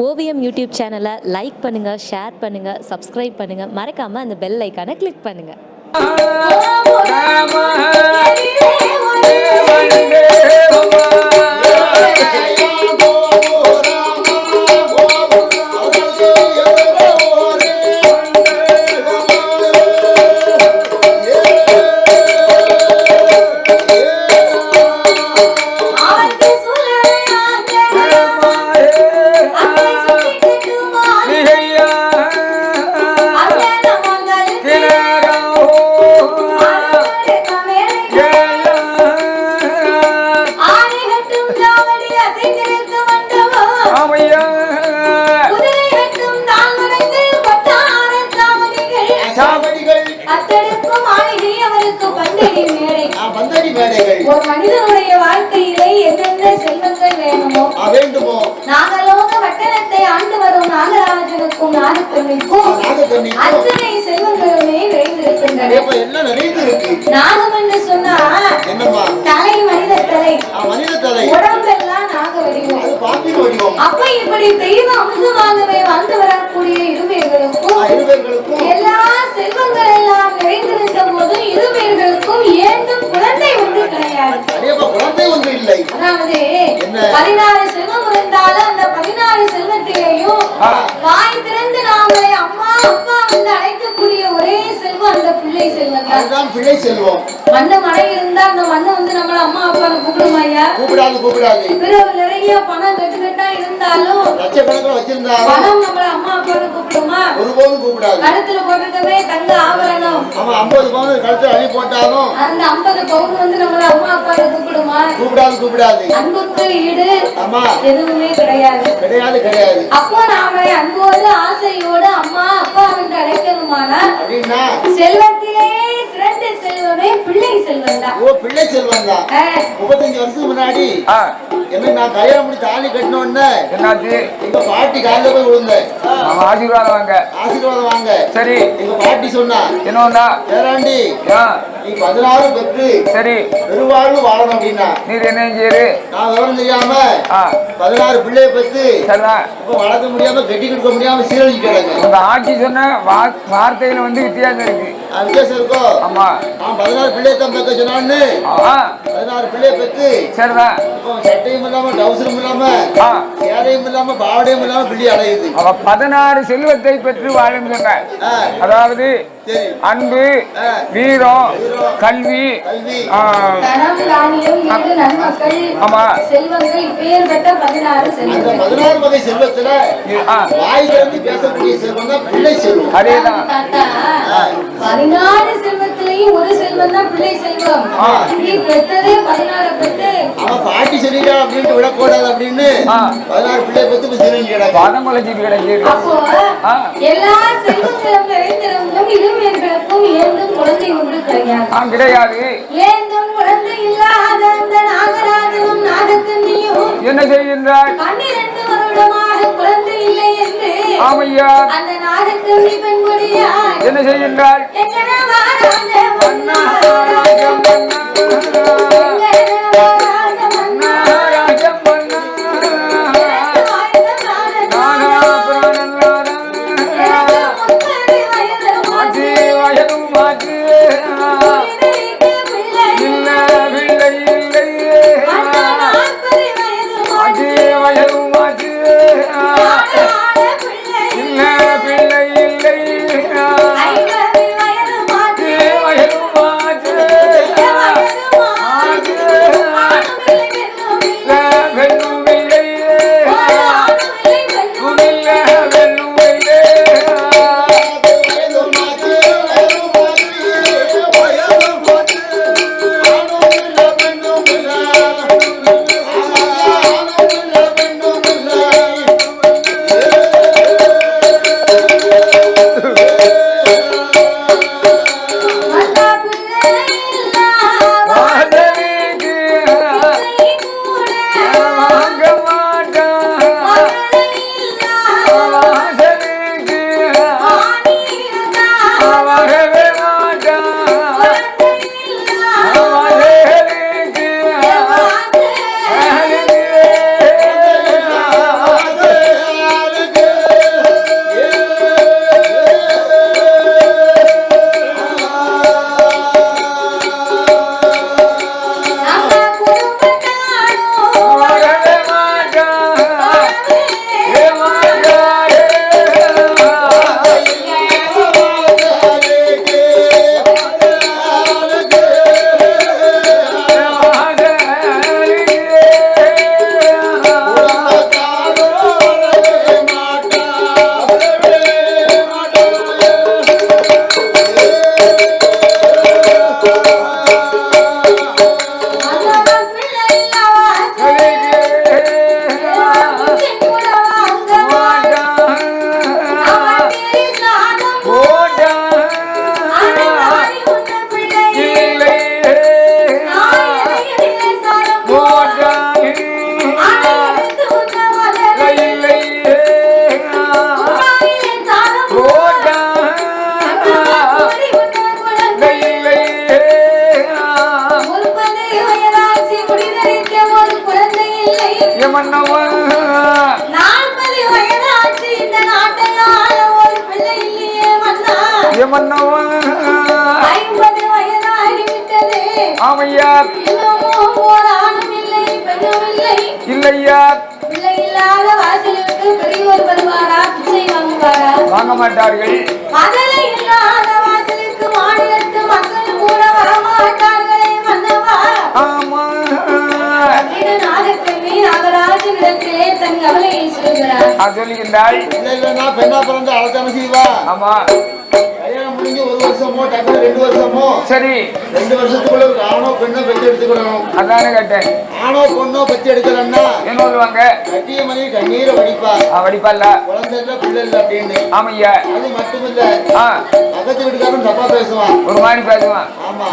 Speaker 4: ஓவியம் யூடியூப் சேனலை லைக் பண்ணுங்க, ஷேர் பண்ணுங்க, சப்ஸ்கிரைப் பண்ணுங்க, மறக்காம அந்த பெல் ஐக்கானை கிளிக் பண்ணுங்க.
Speaker 3: ஒரு மனிதனுடைய வாழ்க்கையிலே என்னென்ன செல்வங்கள் வேண்டுமோ நாகலோக வட்டணத்தை ஆண்டு வரும் நாகராஜனுக்கும் நாகப்பெண்ணுக்கும் அத்தனை செல்வங்களுமே நிறைந்திருக்கின்றன. நாகம் என்று சொன்னா தலை மனித தலை, உடம்பெல்லாம் நாக வடிவம். அப்ப இப்படி தெய்வ அம்சமாகவே வாழ்ந்து வரக்கூடிய இருவேர்களுக்கும் எல்லா செல்வங்கள் எல்லாம் நிறைந்திருந்த போது இருவேர்களுக்கும் ஏண்டும் குழந்தை ஒன்று கிடையாது. அதாவது 16 செல்வம் இருந்தாலும் அந்த 16 செல்வத்திலேயும் வாய் திறந்து நாமளை அம்மா அப்பா வந்து அழைக்கக்கூடிய ஒரே செல்வம் அந்த பிள்ளை செல்வம். மண்ணு மழை இருந்தா அந்த மண்ணு வந்து நம்மள அம்மா அப்பா கூப்பிடுமா? ஐயா கூப்பிடாது. பிறகு நிறைய பணம் கட்டுக்கட்டா இருந்தாலும் பணம் நம்மள அம்மா அப்பா கூப்பிடுமா? கழுத்துல போட்டுக்கவே தங்க ஆபரணம்
Speaker 2: 50 பவுன் கழுத்துல அள்ளி போட்டாலும்
Speaker 3: அந்த 50 பவுன் வந்து நம்மள அம்மா அப்பா கூப்பிடுமா? கூப்பிடாது. அன்புக்கு ஈடு எதுவுமே கிடையாது. அப்போ நாம அன்போடு ஆசையோடு அம்மா அப்பா என்று அழைக்கணுமானா செல்வத்திலே சிறந்த செல்வமே பிள்ளை செல்வம் தான். 35
Speaker 2: வருஷத்துக்கு முன்னாடி என்ன நான் கல்யாணம் பண்ணி தாலி கட்டினோன்னு
Speaker 1: என்னாச்சு?
Speaker 2: எங்க பாட்டி காலையில போய் விழுந்தேன்.
Speaker 1: ஆசீர்வாதம் வாங்க. சரி,
Speaker 2: எங்க பாட்டி சொன்னா
Speaker 1: என்னோடா
Speaker 2: பேராண்டி நீ 16 பெற்று சரி பெருவாழ்வு வாழணும் அப்படின்னா
Speaker 1: நீர் என்ன செய்யரு? நான்
Speaker 2: விவரம் தெரியாம 16 பிள்ளைய பெற்று வளர்க்க முடியாம கட்டி கொடுக்க முடியாம சீரழிச்சு கிடக்கு.
Speaker 1: உங்க ஆட்சி சொன்ன வார்த்தையில வந்து வித்தியாசம் இருக்கு.
Speaker 2: வித்தியாசம் இருக்கோ?
Speaker 1: ஆமா.
Speaker 2: 16 பிள்ளைய தான் பெற்க சொன்னான்னு 16 பிள்ளைய பெற்று சரிதான் சட்டையும் இல்லாம டவுசரும் இல்லாம சேரையும் இல்லாம பாவடையும் இல்லாம பிள்ளை அடையுது.
Speaker 1: அவ 16 செல்வத்தை பெற்று வாழும் சொன்ன. அதாவது அன்பு, வீரம், கல்வி,
Speaker 3: தனம், தானியம், வீடு, நன்மக்கள்,
Speaker 1: ஆமா,
Speaker 3: செல்வங்கள், இப்பேற்பட்ட 16 செல்வங்கள்.
Speaker 2: 16 வகை செல்வத்துல வாய் திறந்து பேசக்கூடிய செல்வம் தான் பிள்ளை செல்வம்.
Speaker 1: அதேதான்
Speaker 3: தாத்தா, 14 செல்வத்திலையும் ஒரு செல்வம் தான் பிள்ளை செல்வம். நீ பெற்றதே 14 பெற்று
Speaker 2: அவன் பாட்டி சொல்லிட்டா அப்படின்னு விடக்கூடாது அப்படின்னு 16 பிள்ளை பத்து சொல்லிட்டு
Speaker 1: பதம் குலைச்சிட்டு கிடையாது.
Speaker 3: அப்போ எல்லா செல்வங்களும் நிறைந்திருந்தும் இளமையர்களுக்கும் ஏந்தும் குழந்தை ஒன்று கிடையாது.
Speaker 1: கிடையாது.
Speaker 3: ஏந்தும் குழந்தை இல்லாத அந்த நாகராஜனும் நாகக்கண்ணியும்
Speaker 1: என்ன செய்கின்றார்?
Speaker 3: 12 வருடமாக குழந்தை இல்லை என்று
Speaker 1: ஆமையா
Speaker 3: அந்த நாகக்கண்ணி பெண்குடியா
Speaker 1: என்ன செய்கின்றார்? ஆமையா இல்லையா வாங்க மாட்டார்கள். ஆமா சொல்லுகின்றாள்.
Speaker 2: பெண்ணா பிறந்து அழைச்சாம செய்வா. ஆமா முடிஞ்சு 1 வருஷமோ 2 வருஷமோ சரி 2 வருஷத்துக்குள்ள ஆணோ பெண்ணோ பெற்று எடுத்துக்கணும்.
Speaker 1: அதானே கேட்டேன்.
Speaker 2: ஆணோ பொண்ணோ பெற்று எடுக்கலன்னா
Speaker 1: என்ன சொல்லுவாங்க?
Speaker 2: கட்டிய மணி கண்ணீரை வடிப்பா.
Speaker 1: வடிப்பால
Speaker 2: குழந்தை இல்ல பிள்ளை இல்ல அப்படின்னு.
Speaker 1: ஆமையா
Speaker 2: அது மட்டும் இல்ல பக்கத்து வீட்டுக்காரன் தப்பா பேசுவான். ஒரு
Speaker 1: மாதிரி பேசுவான்.
Speaker 2: ஆமா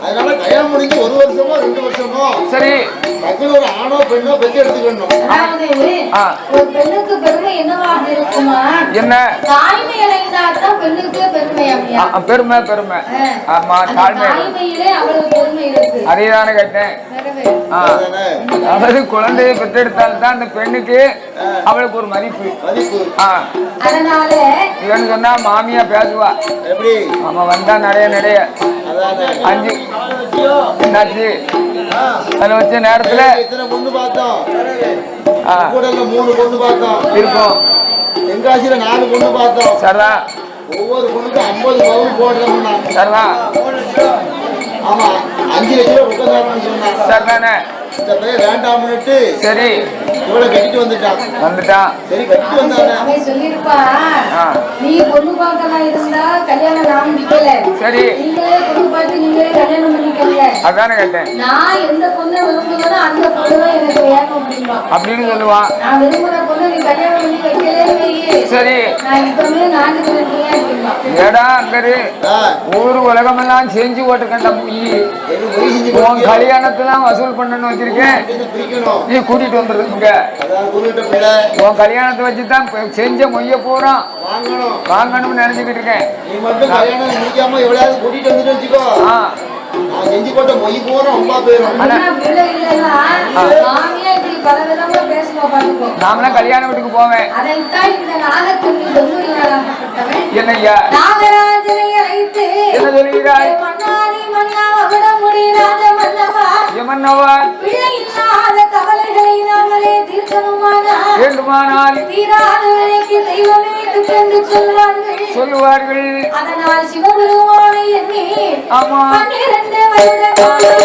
Speaker 2: அதனால கல்யாணம் முடிஞ்சு 1 வருஷமோ 2 வருஷமோ சரி டக்குனு ஒரு ஆணோ பெண்ணோ பெற்று எடுத்துக்கணும்.
Speaker 3: ஒரு பெண்ணுக்கு பெருமை என்னவாக இருக்குமா?
Speaker 1: என்ன?
Speaker 3: தாய்மை அடைந்தால்தான் பெண்ணுக்கு பெருமை.
Speaker 1: பெருமை பெருமை. ஆமா தாய்மையிலே
Speaker 3: அவளுக்கு பெருமை இருக்கு.
Speaker 1: அதேதானே கேட்டேன். அதாவது குழந்தையை பெற்றெடுத்தால்தான் அந்த பெண்ணுக்கு அவளுக்கு ஒரு மதிப்பு.
Speaker 3: அதனால
Speaker 1: இவன்னு சொன்னா மாமியா பேசுவா. எப்படி? ஆமா வந்தா நிறைய 5 என்னாச்சு அதில் வச்ச நேரத்துல
Speaker 2: பொண்ணு பார்த்தோம்.
Speaker 1: 3
Speaker 2: பொண்ணு பார்த்தோம்.
Speaker 1: இருக்கும்.
Speaker 2: தென்காசியில 4 பொண்ணு பார்த்தோம்.
Speaker 1: சரிதான்.
Speaker 2: ஒவ்வொரு பொண்ணுக்கும் 50 பவுன் போடுறோம்னா
Speaker 1: சரிதான்.
Speaker 2: ஆமா 5 லட்சம் ரூபாய் கொடுத்தாருன்னு சொன்னாங்க.
Speaker 1: சரிதானே.
Speaker 2: இந்த பையன் வேண்டாம்னுட்டு
Speaker 1: சரி
Speaker 2: இவ்வளவு கட்டிட்டு வந்துட்டான். சரி கட்டிட்டு வந்தானே
Speaker 3: அவன் சொல்லிருப்பா, நீ பொண்ணு பார்க்கலாம் இருந்தா கல்யாணம் நான் முடிக்கல.
Speaker 1: சரி
Speaker 3: நீங்களே பொண்ணு பார்த்து நீங்களே கல்யாணம் பண்ணிக்கோங்க.
Speaker 1: அதானே கேட்டேன்.
Speaker 3: நான் எந்த பொண்ணை விரும்புகிறதோ அந்த பொண்ணு தான் எனக்கு வேணும் அப்படின்பா
Speaker 1: அப்படின்னு சொல்லுவான்.
Speaker 3: நான் விரும்புற பொண்ணு நீ கல்யாணம் பண்ணி வைக்கலே
Speaker 1: சரி
Speaker 3: நான் இப்பவே நாட்டுக்கு இருக்கேன் அப்படின்பா.
Speaker 1: ஏடா அங்கரு ஊரு உலகமெல்லாம் செஞ்சு போட்டுக்கண்ட உன் கல்யாணத்தெல்லாம் வசூல் பண்ணணும்னு வச்சிருக்கேன். நீ கூட்டிட்டு வந்துருங்க. உன் கல்யாணத்தை வச்சுதான் செஞ்ச மொய்ய பூரா வாங்கணும்னு நினைச்சுக்கிட்டு இருக்கேன்.
Speaker 2: நீ மட்டும் கல்யாணம் முடிக்காம எவ்வளவு கூட்டிட்டு வந்துட்டு வச்சுக்கோ. நான் செஞ்சு போட்ட மொய் பூரா அம்மா போயிடும்.
Speaker 1: நாமளாம் கல்யாண வீட்டுக்கு போவேன். என்னய்யா என்ன சொல்லுகிறாய்? வேண்டுமானால் சொல்லுவார்கள்.
Speaker 3: அதனால் சிவபெருமானை எண்ணி
Speaker 1: ஆமா
Speaker 3: 12 வருட காலம்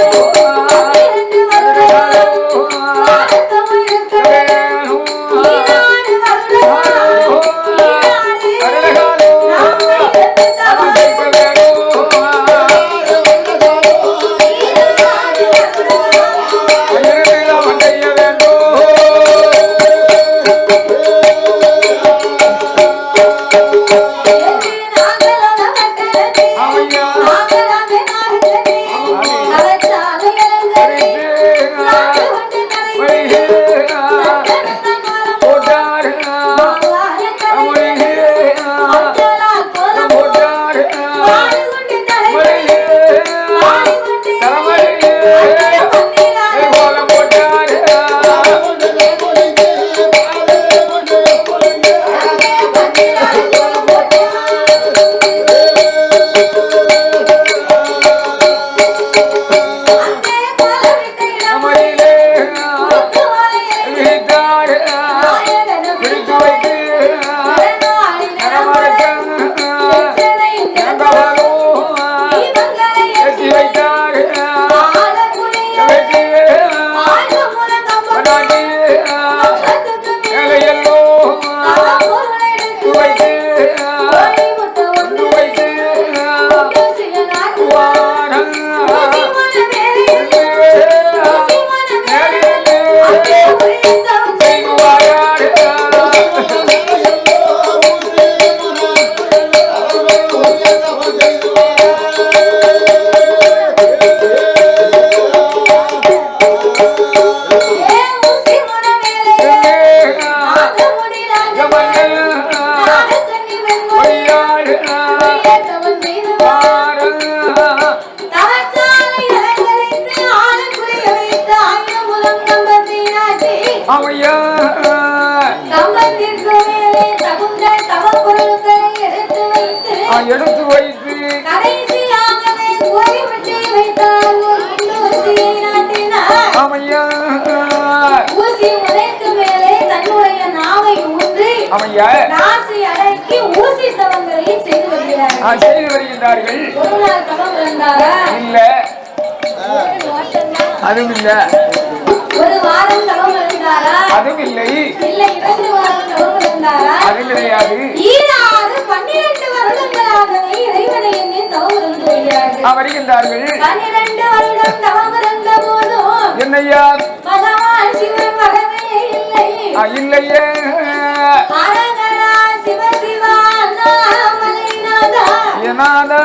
Speaker 1: எடுத்து வைத்து ஆமையா செய்து வருகின்றார்கள். இல்ல அதுவும் இல்ல
Speaker 3: ஒரு வாரம் தவம் இருந்தாரா?
Speaker 1: அதுவும் இல்லை.
Speaker 3: இல்ல 2 வாரம் தவம் இருந்தாரா?
Speaker 1: அது கிடையாது.
Speaker 3: 12 வருடங்களாகவே இறைவனை எண்ணி தவம் இருந்து
Speaker 1: வருகின்றார்கள்.
Speaker 3: 12 வருடம் தவம் இருந்த போதும்
Speaker 1: என்னையா
Speaker 3: பகவான் சிவன் வரவே இல்லை.
Speaker 1: இல்லையே.
Speaker 3: அரகரா சிவ சிவா அண்ணாமலை நாதா
Speaker 1: ஏனாதா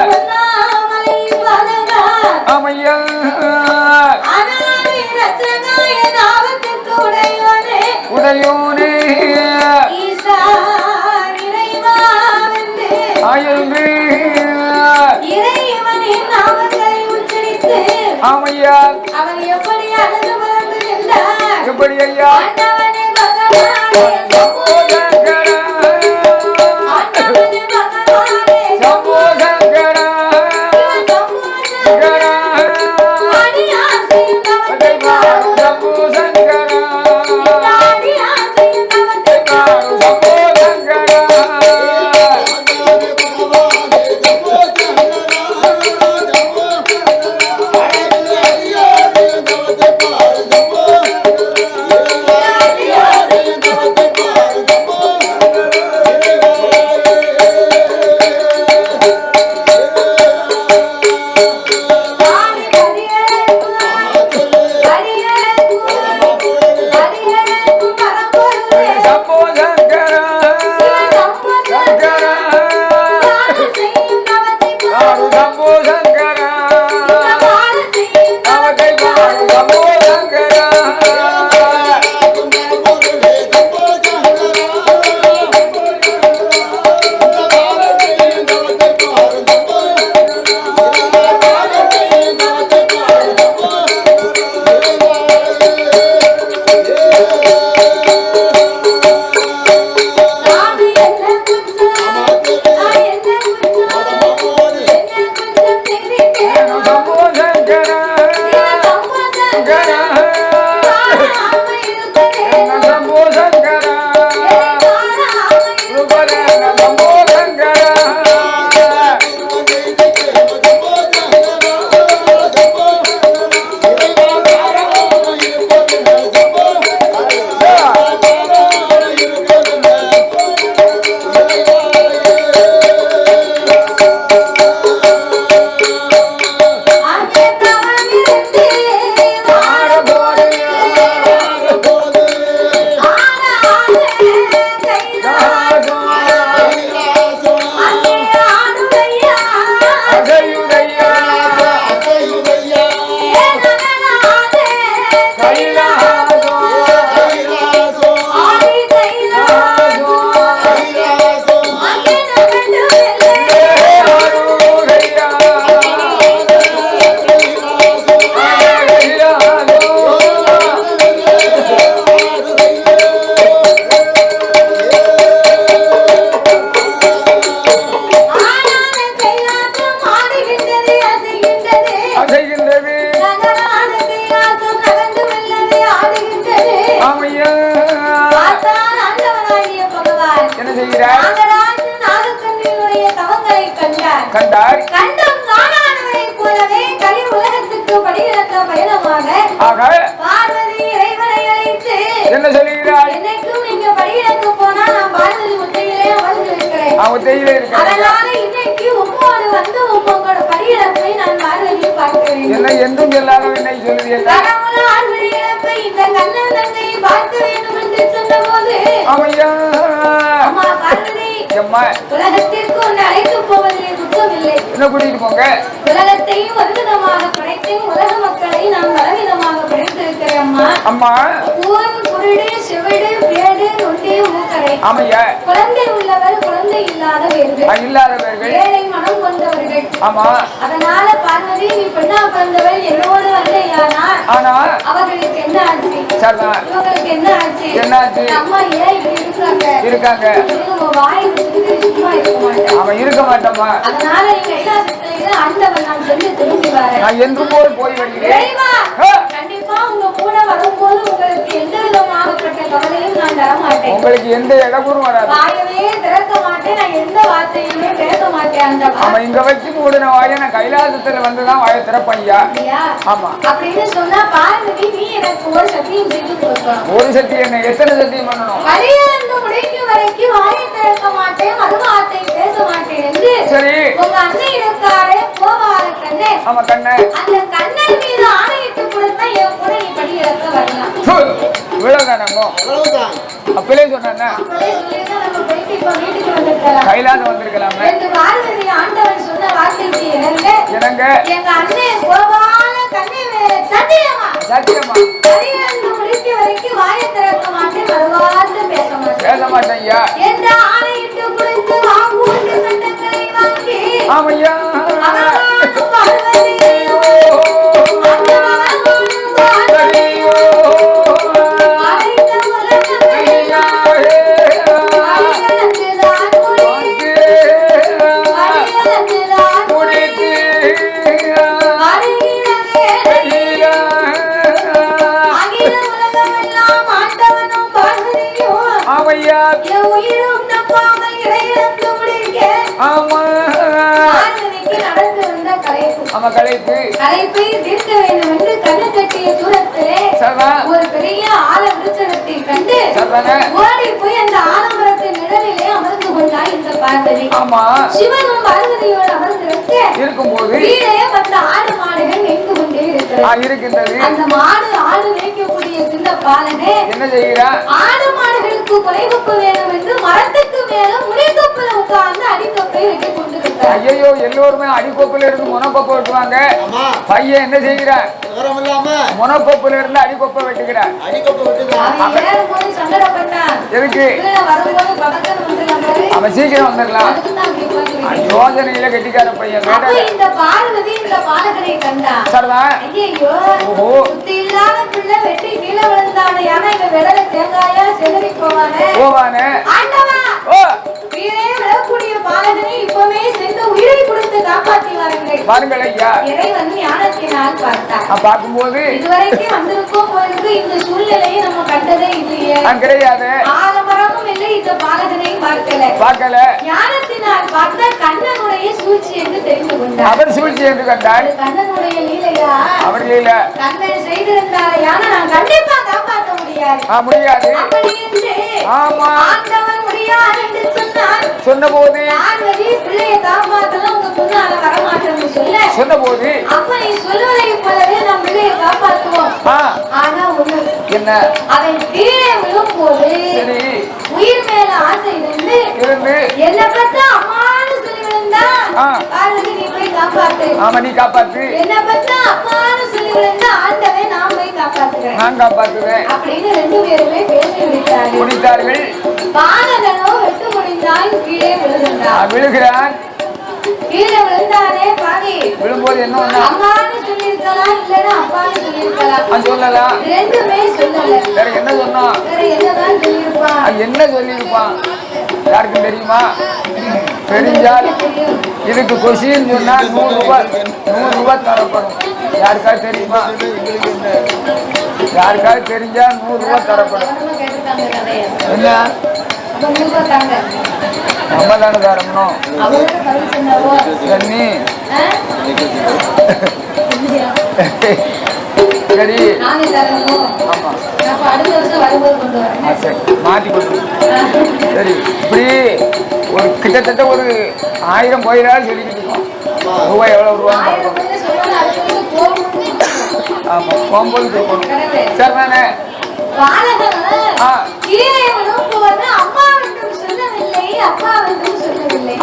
Speaker 3: அண்ணாமலை பாதகா
Speaker 1: ஆமையா
Speaker 3: அனாதி ரச்சகாய நாவத்துக்கு உடையோனே ஈசா இறைவா வென்று
Speaker 1: ஆயல்வே
Speaker 3: இறைவனின் நாமங்களை உச்சரித்து
Speaker 1: ஆமையா
Speaker 3: அவர் எப்படி அழகு மறந்து சென்றார்.
Speaker 1: எப்படி ஐயா
Speaker 3: ஆண்டவனே பகவானே
Speaker 1: சம்போதங்கரா
Speaker 3: ஆண்டவனே பகவானே
Speaker 1: சம்போதங்கரா
Speaker 3: சம்போதங்கரா அடியாசையும் தவத்தை பாரு
Speaker 1: சம்போதங்கரா
Speaker 3: அடியாசையும் தவத்தை பாரு
Speaker 1: சம்போதங்கரா செய்கிறார்?
Speaker 3: நாகக்கண்ணினுடைய தவங்களை
Speaker 1: கண்டார்.
Speaker 3: கண்டம் காணாதவரை போலவே கலி உலகத்துக்கு படியிழந்த பயணமாக பார்வதி இறைவனை அழைத்து
Speaker 1: என்ன சொல்லுகிறார்?
Speaker 3: என்னைக்கும் நீங்க படியிழக்க போனா நான் பார்வதி முத்தையிலே அமர்ந்து இருக்கிறேன். அதனால இன்னைக்கு உம்மோடு வந்து உங்களோட படியிழப்பை நான் பார்வதியை பார்க்கிறேன்.
Speaker 1: என்ன என்றும் சொல்லாத என்னை சொல்லுவீர்கள்?
Speaker 3: கடவுள் ஆழ்வழி இழப்பை இந்த கண்ணன் தங்கையை பார்க்க வேண்டும் என்று சொன்ன போது அம்மா பார்வதி உலகத்திற்கு ஒன்று அழைத்து போவதிலே குற்றமில்லை.
Speaker 1: என்ன கூட்டிட்டு போங்க.
Speaker 3: உலகத்தையும் ஒரு விதமாக படைத்தேன், உலக மக்களை நான் பலவிதமாக படைத்திருக்கிறேன் அம்மா.
Speaker 1: அம்மா
Speaker 3: ஊன் குருடு செவிடு பேடு நொண்டி மூக்கடை.
Speaker 1: ஆமையா.
Speaker 3: குழந்தை உள்ளவர் குழந்தை இல்லாதவர்கள் ஏழை மனம் கொண்டவர்கள்.
Speaker 1: ஆமா.
Speaker 3: அதனால பார்வதி நீ பெண்ணா பிறந்தவள் என்னோடு வந்தையானா அவர்களுக்கு என்ன ஆச்சு? இவங்களுக்கு என்ன ஆச்சு? அம்மா ஏன் இப்படி இருக்காங்க? வாய் சும்மா இருக்க மாட்டேன்.
Speaker 1: அவன் இருக்க மாட்டோமா?
Speaker 3: அதனால நீ கைலாசத்திலே ஆண்டவன் நான் சொல்லி திரும்பி வரேன்.
Speaker 1: நான் என்று போய் வருகிறேன்.
Speaker 3: கண்டிப்பா உங்க கூட வரும்போது உங்களுக்கு எந்த விதமாகப்பட்ட கவலையும் நான் தர மாட்டேன்.
Speaker 1: உங்களுக்கு எந்த இடமும் வராது.
Speaker 3: வாயவே திறக்க மாட்டேன். நான் எந்த வார்த்தையுமே பேச மாட்டேன். அந்த
Speaker 1: அவன் இங்க வச்சு மூடின வாயை நான் கைலாசத்துல வந்துதான் வாயை திறப்பையா. ஆமா.
Speaker 3: அப்படின்னு சொன்னா பார்வதி நீ எனக்கு ஒரு சத்தியம் செஞ்சு கொடுக்கணும்.
Speaker 1: ஒரு சத்தியம் என்ன? எத்தனை சத்தியம் பண்ணணும்?
Speaker 3: கலியாண்டு முடிக்கும் வரைக்கும் வாயை திறக்க மாட்டேன், மறு வார்த்தை பேச மாட்டேன் என்று
Speaker 1: சரி
Speaker 3: உங்க அண்ணன் இருக்காரு கோபால கண்ணே.
Speaker 1: ஆமா கண்ணே.
Speaker 3: அந்த கண்ணன் மீது ஆணையிட்டு கொடுத்தா என் கூட நீ படி இறக்க வரலாம்.
Speaker 1: இவ்வளவுதானோ? அப்பலே சொன்ன கைலாசம் வந்திருக்கலாமே.
Speaker 3: பார்வதி ஆண்டவன் சொன்ன வார்த்தைக்கு
Speaker 1: இணங்க
Speaker 3: எங்க அண்ணன் கோபால கண்ணே சத்தியமா முடிக்க வரைக்கும் வாயை திறக்க மாட்டேன், மறுவார்த்தை பேச மாட்டேன்
Speaker 1: ஐயா
Speaker 3: என்ற ஆணையிட்டு கொடுத்து வாங்கூட்டு சட்டங்களை வாங்கி
Speaker 1: ஆமையா
Speaker 3: களைப்பை தீர்க்க வேண்டும் என்று கண்ணு கட்டிய தூரத்திலே ஒரு பெரிய ஆல விருட்சத்தை கண்டு ஓடி போய் அந்த ஆலமரத்தின் நிழலிலே அமர்ந்து கொண்டாய் இந்த பார்வதி. சிவனும் பார்வதியோடு அமர்ந்திருக்க இருக்கும்போது கீழே 10 ஆடு மாடுகள் மேய்ந்து கொண்டே இருக்கிறது. அந்த மாடு ஆடு மேய்க்கக்கூடிய சின்ன பாலனே என்ன செய்கிறார்? ஆடு மாடுகளுக்கு கொலைகொப்பு வேணும் என்று மரத்துக்கு மேல முடிக்கொப்புல உட்கார்ந்து அடிக்கொப்பை வெட்டி கொண்டிருக்கிறார்.
Speaker 1: ஐயோ எல்லோருமே அடிக்கொப்புல இருந்து முனக்கொப்பை வெட்டுவாங்க. பையன் என்ன செய்கிறார்? முனக்கொப்புல இருந்து அடிக்கொப்பை வெட்டுகிறார். எதுக்கு? அவன் சீக்கிரம் வந்துடலாம். யோசனையில கெட்டிக்கார பையன்.
Speaker 3: இந்த பார்வதி இந்த பாலகனை கண்டா ஐயோ புத்தி இல்லாத பிள்ளை வெட்டி கீழே விழுந்தானே, ஆனா இந்த விடல தேங்காயா செதறி போவானே. ஆண்டவா உயிரே விழக்கூடிய பாலகனை இப்பவே சென்று உயிரை கொடுத்து காப்பாற்றி வாருங்கள்
Speaker 1: ஐயா.
Speaker 3: இறைவன் ஞானத்தினால் பார்த்தார்.
Speaker 1: பார்க்கும்போது
Speaker 3: இதுவரைக்கும் வந்திருக்கோம் போயிருக்கு, இந்த சூழ்நிலையை நம்ம கண்டதே இல்லையே.
Speaker 1: கிடையாது.
Speaker 3: ஆலமரமும் இல்லை, இந்த பாலகனை பார்க்கல. ஞானத்தினால் பார்த்த கண்ணனுடைய சூழ்ச்சி என்று தெரிந்து கொண்டார்.
Speaker 1: அவர் சூழ்ச்சி என்று கண்டார்.
Speaker 3: கண்ணனுடைய லீலையா? அவர் லீலை. கண்ணன் செய்திருந்தாரையான நான் கண்டிப்பா காப்பாற்ற முடியாது. அப்படி என்று ஆண்டவன் முடியாது என்று சொன்னார்.
Speaker 1: சொன்னபோது
Speaker 3: பார்வதி பிள்ளையை காப்பாற்றலாம் உங்க முன்னால வரமாட்டேன்னு சொன்னபோது அப்ப நீ சொல்வதை போலவே நாம் பிள்ளையை காப்பாற்றுவோம். ஆனா ஒண்ணு என்ன? அவன் கீழே விழும் போது உயிர் மேல ஆசை இருந்து என்ன பார்த்தா அம்மான்னு சொல்லி விழுந்தா பார்வதி நீ போய் காப்பாத்து.
Speaker 1: நீ காப்பாத்து.
Speaker 3: என்ன பார்த்தா அம்மான்னு சொல்லி விழுந்தா ஆண்டவே நான் போய் காப்பாத்துறேன் அப்படின்னு 2 பேருமே பேசி முடித்தார்கள். பாலகனோ வெட்டு முடிந்தால் கீழே விழுகிறான். கீழே விழுந்தானே பாதி
Speaker 1: விழும்போது என்ன
Speaker 3: அம்மான்னு சொல்லியிருக்கலாம், இல்லன்னா அப்பான்னு சொல்லியிருக்கலாம்.
Speaker 1: சொல்லலாம்.
Speaker 3: 2மே சொல்லல.
Speaker 1: வேற என்ன சொன்னா?
Speaker 3: வேற என்னதான் சொல்லியிருப்பான்?
Speaker 1: என்ன சொல்லியிருப்பான் யாருக்கும் தெரியுமா? தெரிஞ்சால் இதுக்கு கொஸ்டின் சொன்னா 100 ரூபாய் தரப்படும். யாருக்காவது தெரியுமா? யாருக்காவது தெரிஞ்சா 100 ரூபாய் தரப்படும். என்ன நம்ம தானே தரணும். தண்ணி சரி ஆமா சரி மாற்றி கொண்டு சரி இப்படி ஒரு கிட்டத்தட்ட ஒரு 1000 கோயிலாவது சொல்லிக்கிட்டு இருக்கோம். ரூபாய் எவ்வளோ ரூபான்னு ஆமா போகும்போது போகணும் சார் தானே.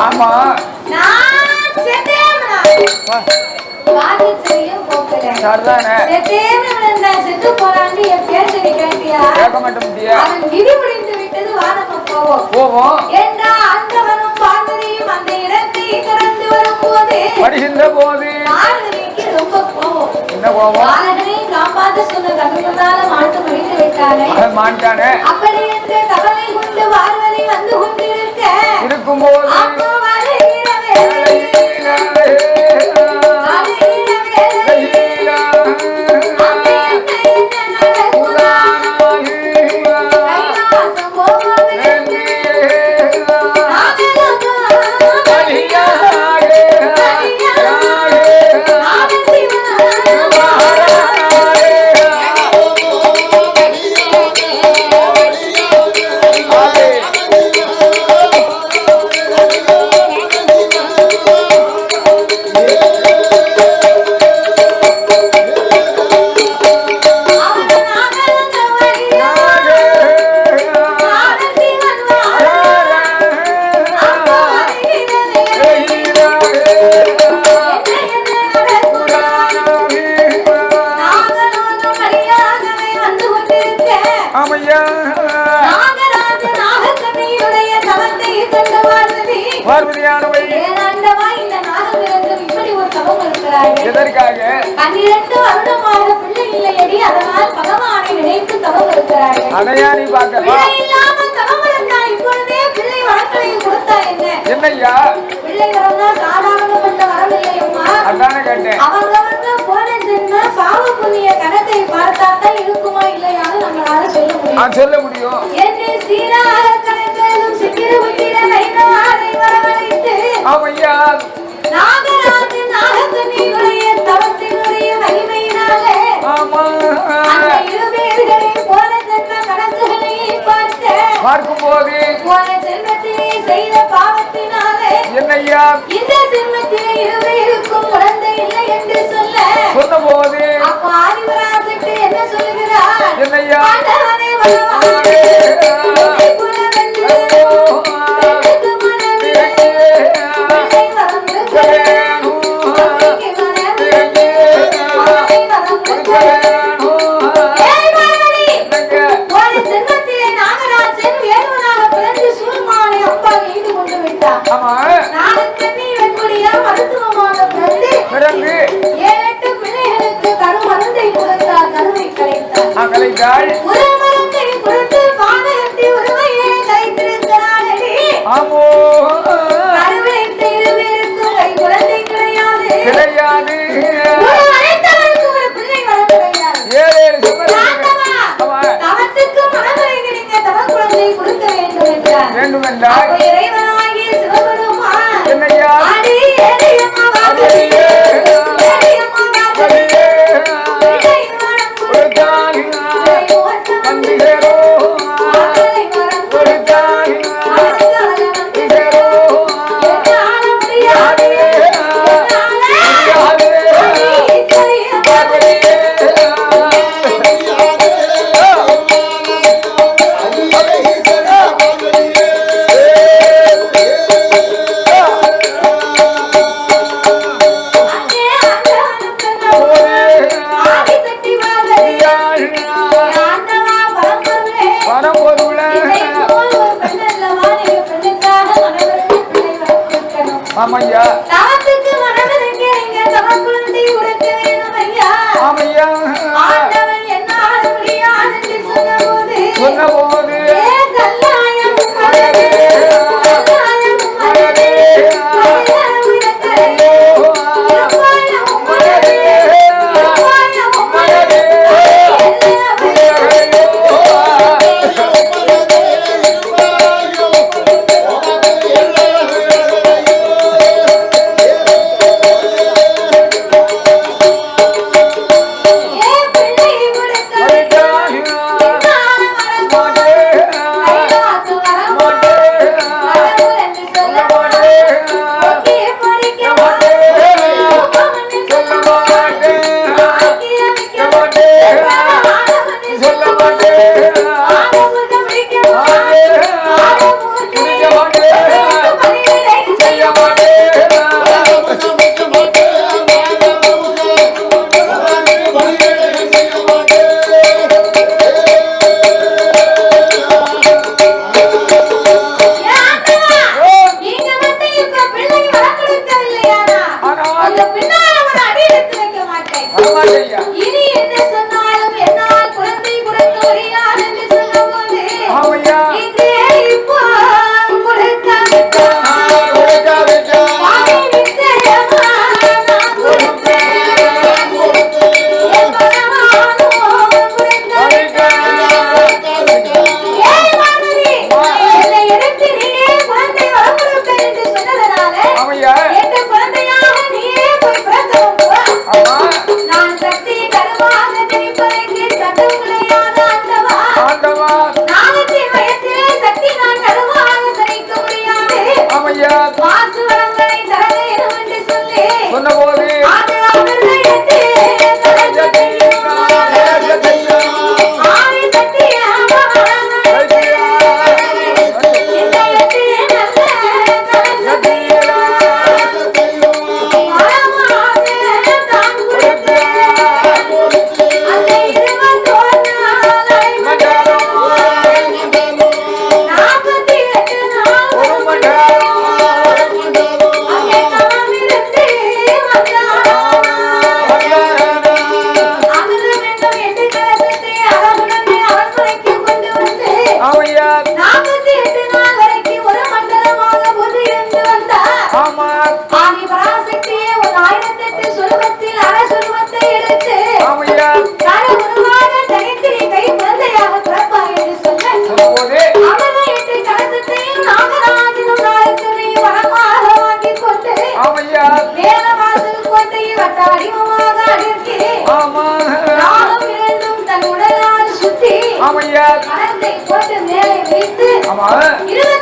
Speaker 1: ஆமா கேட்க மாட்டோம் போவோம் படிக்கின்ற போது என்ன போவோம் மாட்டானே இருக்கும்போது எதற்காக 12 வருடமாக பிள்ளை இல்லையடி, அதனால் பகவானை நினைத்து தவம் இருக்கிறார்கள். அதையானி பார்க்கவா இல்லாமல் தவம் இருந்தால் இப்பொழுதே பிள்ளை வளர்க்கலையும் கொடுத்தா என்னையா பிள்ளை வரனா சாதாரணப்பட்ட வரவில்லை அம்மா. அதானே கேட்டேன். அவங்க போன ஜென்ம பாவ புண்ணிய கணக்கை பார்த்தா தான் இருக்குமா இல்லையான்னு நம்மளால சொல்ல முடியும். என்னை சீராக கணக்கெழுதும் சிக்கிரபுத்திர வைணவாரை வரவழைத்து ஆமையா நாகராஜன் நாகக்கண்ணியுடைய தவத்தினுடைய மகிமையினாலே அந்த இருவேர்களை போன ஜென்ம கணக்குகளை பார்க்கும்போது போன ஜென்மத்திலே செய்த பாவத்தினாலே என்னையா இந்த ஜென்மத்திலே இருவேருக்கும் குழந்தை இல்லை என்று சொன்னபோது அப்ப ஆதிவராசக்தி என்ன சொல்லுகிறார்? என்னையா ஆண்டவனே வரவானே ஆமையா தாத்துக்கு மனதிலே நீங்க தவக்குழந்தை உடைக்க வேணும் ஐயா. ஆமையா ஆண்டவன் என்னால முடியாதுன்னு சொன்னபோது கல்லாயம் மலரே கல்லாயம் மலரே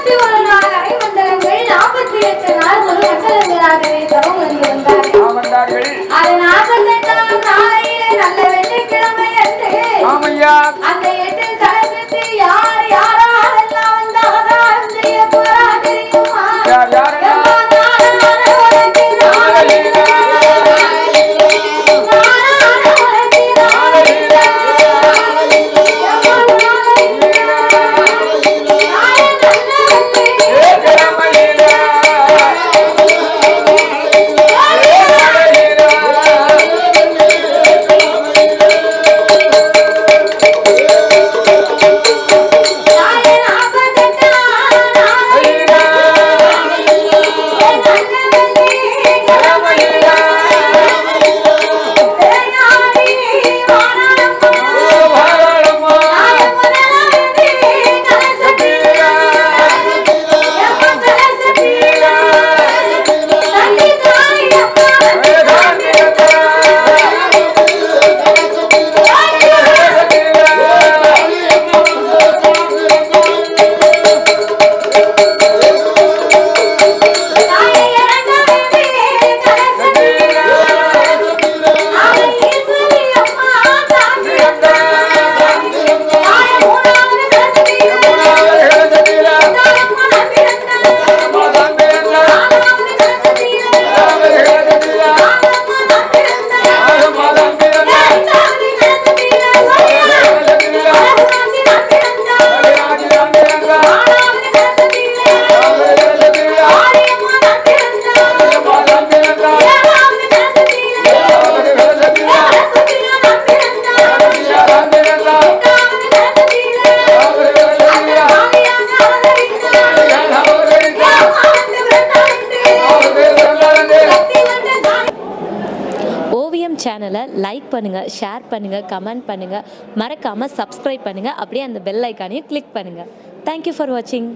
Speaker 3: 41 நாள் அரைமண்டலங்கள் 48 நாள் ஒரு மண்டலங்களாகவே தவம் வந்தார்கள். அது 48ஆம் நாளையிலே நல்ல வெள்ளிக்கிழமை அன்று அந்த 8 கலசத்து யாரெல்லாம் வந்து அவதாரம் செய்ய போறா தெரியுமா?
Speaker 4: சேனலை லைக் பண்ணுங்கள், ஷேர் பண்ணுங்கள், கமெண்ட் பண்ணுங்கள், மறக்காமல் சப்ஸ்கிரைப் பண்ணுங்கள். அப்படியே அந்த பெல் ஐக்கானையும் கிளிக் பண்ணுங்கள். தேங்க்யூ ஃபார் வாட்சிங்.